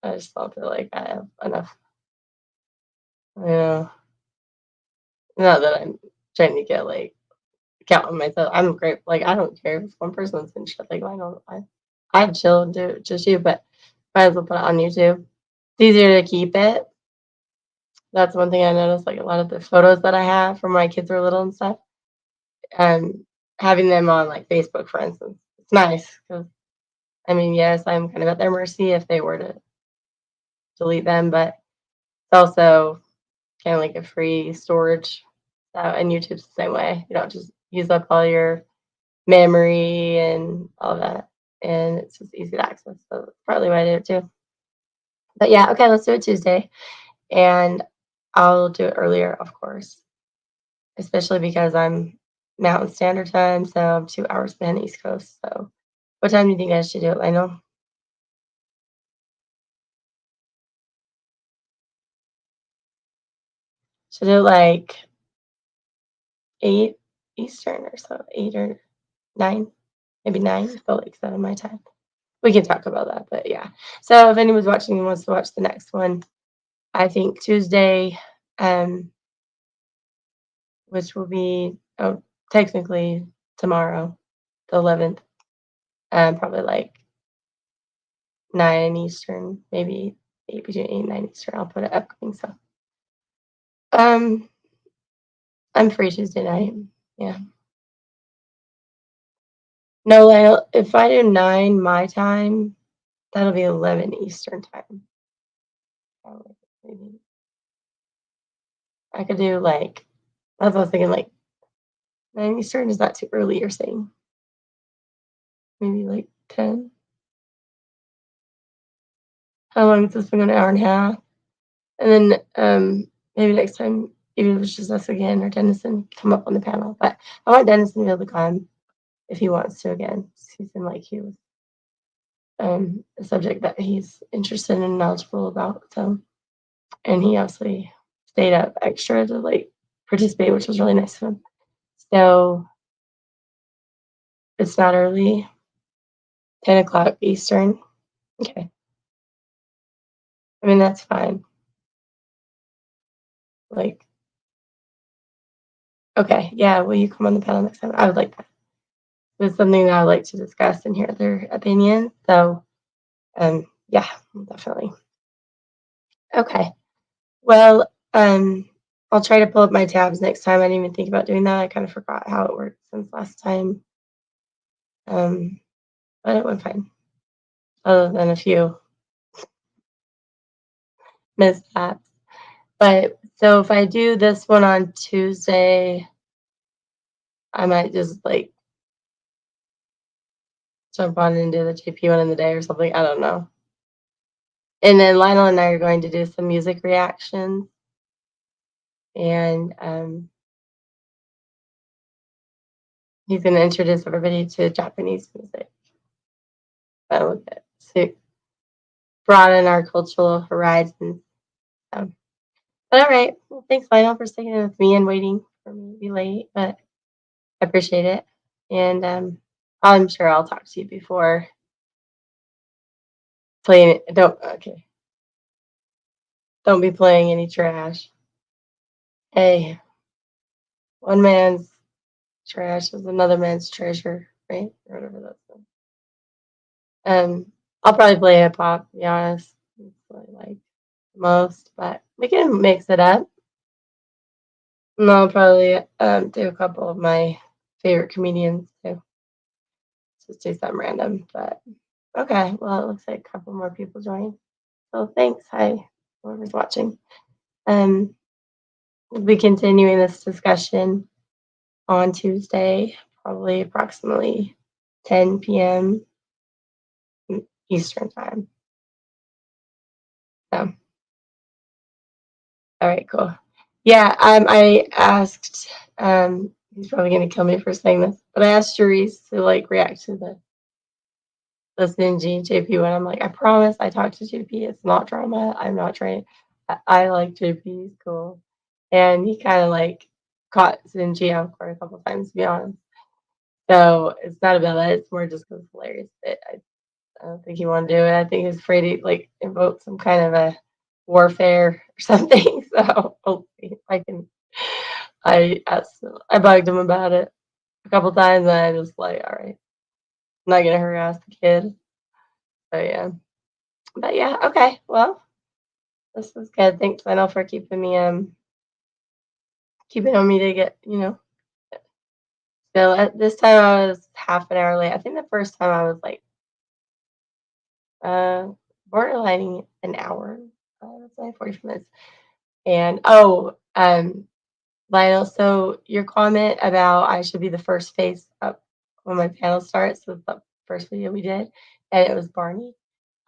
Speaker 1: I just don't feel like I have enough. Not that I'm trying to get like count on myself. I'm great. Like I don't care if one person's in shit. Like I'd chill and do it just you, but might as well put it on YouTube. It's easier to keep it. That's one thing I noticed. Like a lot of the photos that I have from my kids were little and stuff, and having them on like Facebook, for instance, it's nice because I mean, yes, I'm kind of at their mercy if they were to delete them, but it's also kind of like a free storage. And YouTube's the same way. You don't just use up all your memory and all that, and it's just easy to access. So that's partly why I did it too. But yeah, okay, let's do it Tuesday, and I'll do it earlier, of course, especially because I'm Mountain Standard Time, so I'm 2 hours behind the East Coast. So, what time do you think I should do it, Lionel? Should do it like 8 Eastern or so, 8 or 9, maybe 9. I feel like 7 my time. We can talk about that, but yeah. So if anyone's watching and wants to watch the next one, I think Tuesday, which will be technically tomorrow, the 11th, probably like 9 Eastern, maybe 8 between 8 and 9 Eastern. I'll put it upcoming. So um, I'm free Tuesday night. Yeah. No, Lionel, if I do 9 my time, that'll be 11 Eastern time. Maybe I could do like, that's what I was thinking, like 9 Eastern. Is that too early, you're saying? Maybe like 10? How long is this one? An hour and a half? And then maybe next time, even if it's just us again or Dennison, come up on the panel. But I want Dennison to be able to come if he wants to again. He's in like he was a subject that he's interested and knowledgeable about. So, and he obviously stayed up extra to like participate, which was really nice of him. So it's not early, 10 o'clock Eastern. Okay. I mean, that's fine. Like, okay, yeah, will you come on the panel next time? I would like that. It's something that I would like to discuss and hear their opinion. So, yeah, definitely. Okay. Well, I'll try to pull up my tabs next time. I didn't even think about doing that. I kind of forgot how it worked since last time. But it went fine, other than a few mishaps. But so if I do this one on Tuesday, I might just like jump on and do the JP one in the day or something. I don't know. And then Lionel and I are going to do some music reactions. And he's going to introduce everybody to Japanese music. To broaden our cultural horizons. So, but all right. Well, thanks, Lionel, for sticking with me and waiting for me to be late. But I appreciate it. And I'm sure I'll talk to you before playing it. Don't be playing any trash. Hey, one man's trash is another man's treasure, right? Or whatever that's. I'll probably play hip hop, to be honest. It's what I like most, but we can mix it up. And I'll probably do a couple of my favorite comedians too. just do something random. But okay, well, it looks like a couple more people joined. So thanks. Hi, whoever's watching. We'll be continuing this discussion on Tuesday, probably approximately 10 p.m. Eastern time. So, all right, cool. Yeah, I asked, he's probably gonna kill me for saying this, but I asked Sharice to like react to the Sinji JP one. I'm like, I promise I talked to JP. It's not drama. I'm not trying. I like JP. He's cool, and he kind of like caught Sinji off guard a couple times, to be honest. So it's not about that. It's more just because it's hilarious. But I don't think he wanted to do it. I think he was afraid he'd like invoke some kind of a warfare or something. So hopefully I can. I bugged him about it a couple times, and I just like, all right, I'm not gonna harass the kid. So yeah, but yeah, okay. Well, this was good. Thanks, Lionel, for keeping on me to get So at this time I was half an hour late. I think the first time I was like uh borderlining an hour. It's like 45 minutes. And Lionel, so your comment about I should be the first face up when my panel starts was the first video we did, and it was Barney.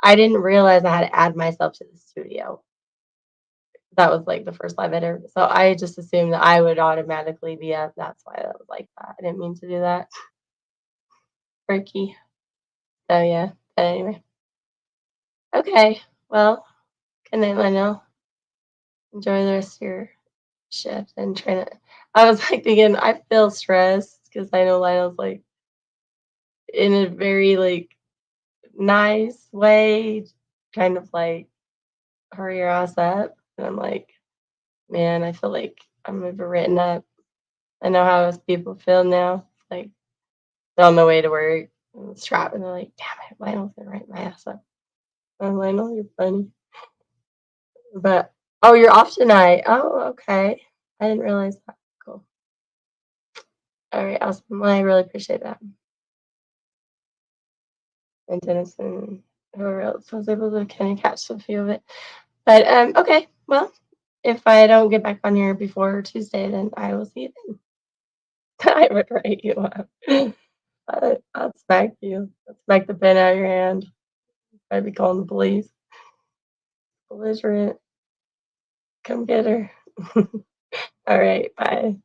Speaker 1: I didn't realize I had to add myself to the studio. That was like the first live edit. So I just assumed that I would automatically be up. That's why that was like that. I didn't mean to do that. Freaky. So yeah. But anyway. Okay. Well, good night, Lionel. Enjoy the rest of your shift and try to. I was like thinking, I feel stressed because I know Lionel's like in a very like nice way, kind of like hurry your ass up. And I'm like, man, I feel like I'm overwritten up. I know how those people feel now. Like they're on the way to work and strapped and they're like, damn it, Lionel's gonna write my ass up. I'm Lionel, you're funny. But oh, you're off tonight. Oh, okay. I didn't realize that. Cool. All right, awesome. Well, I really appreciate that. And Dennis and whoever else was able to kind of catch a few of it. But okay, well, if I don't get back on here before Tuesday, then I will see you then. I would write you up. I'll smack you. I'll smack the pen out of your hand. I'd be calling the police. Belligerent. Come get her. All right, bye.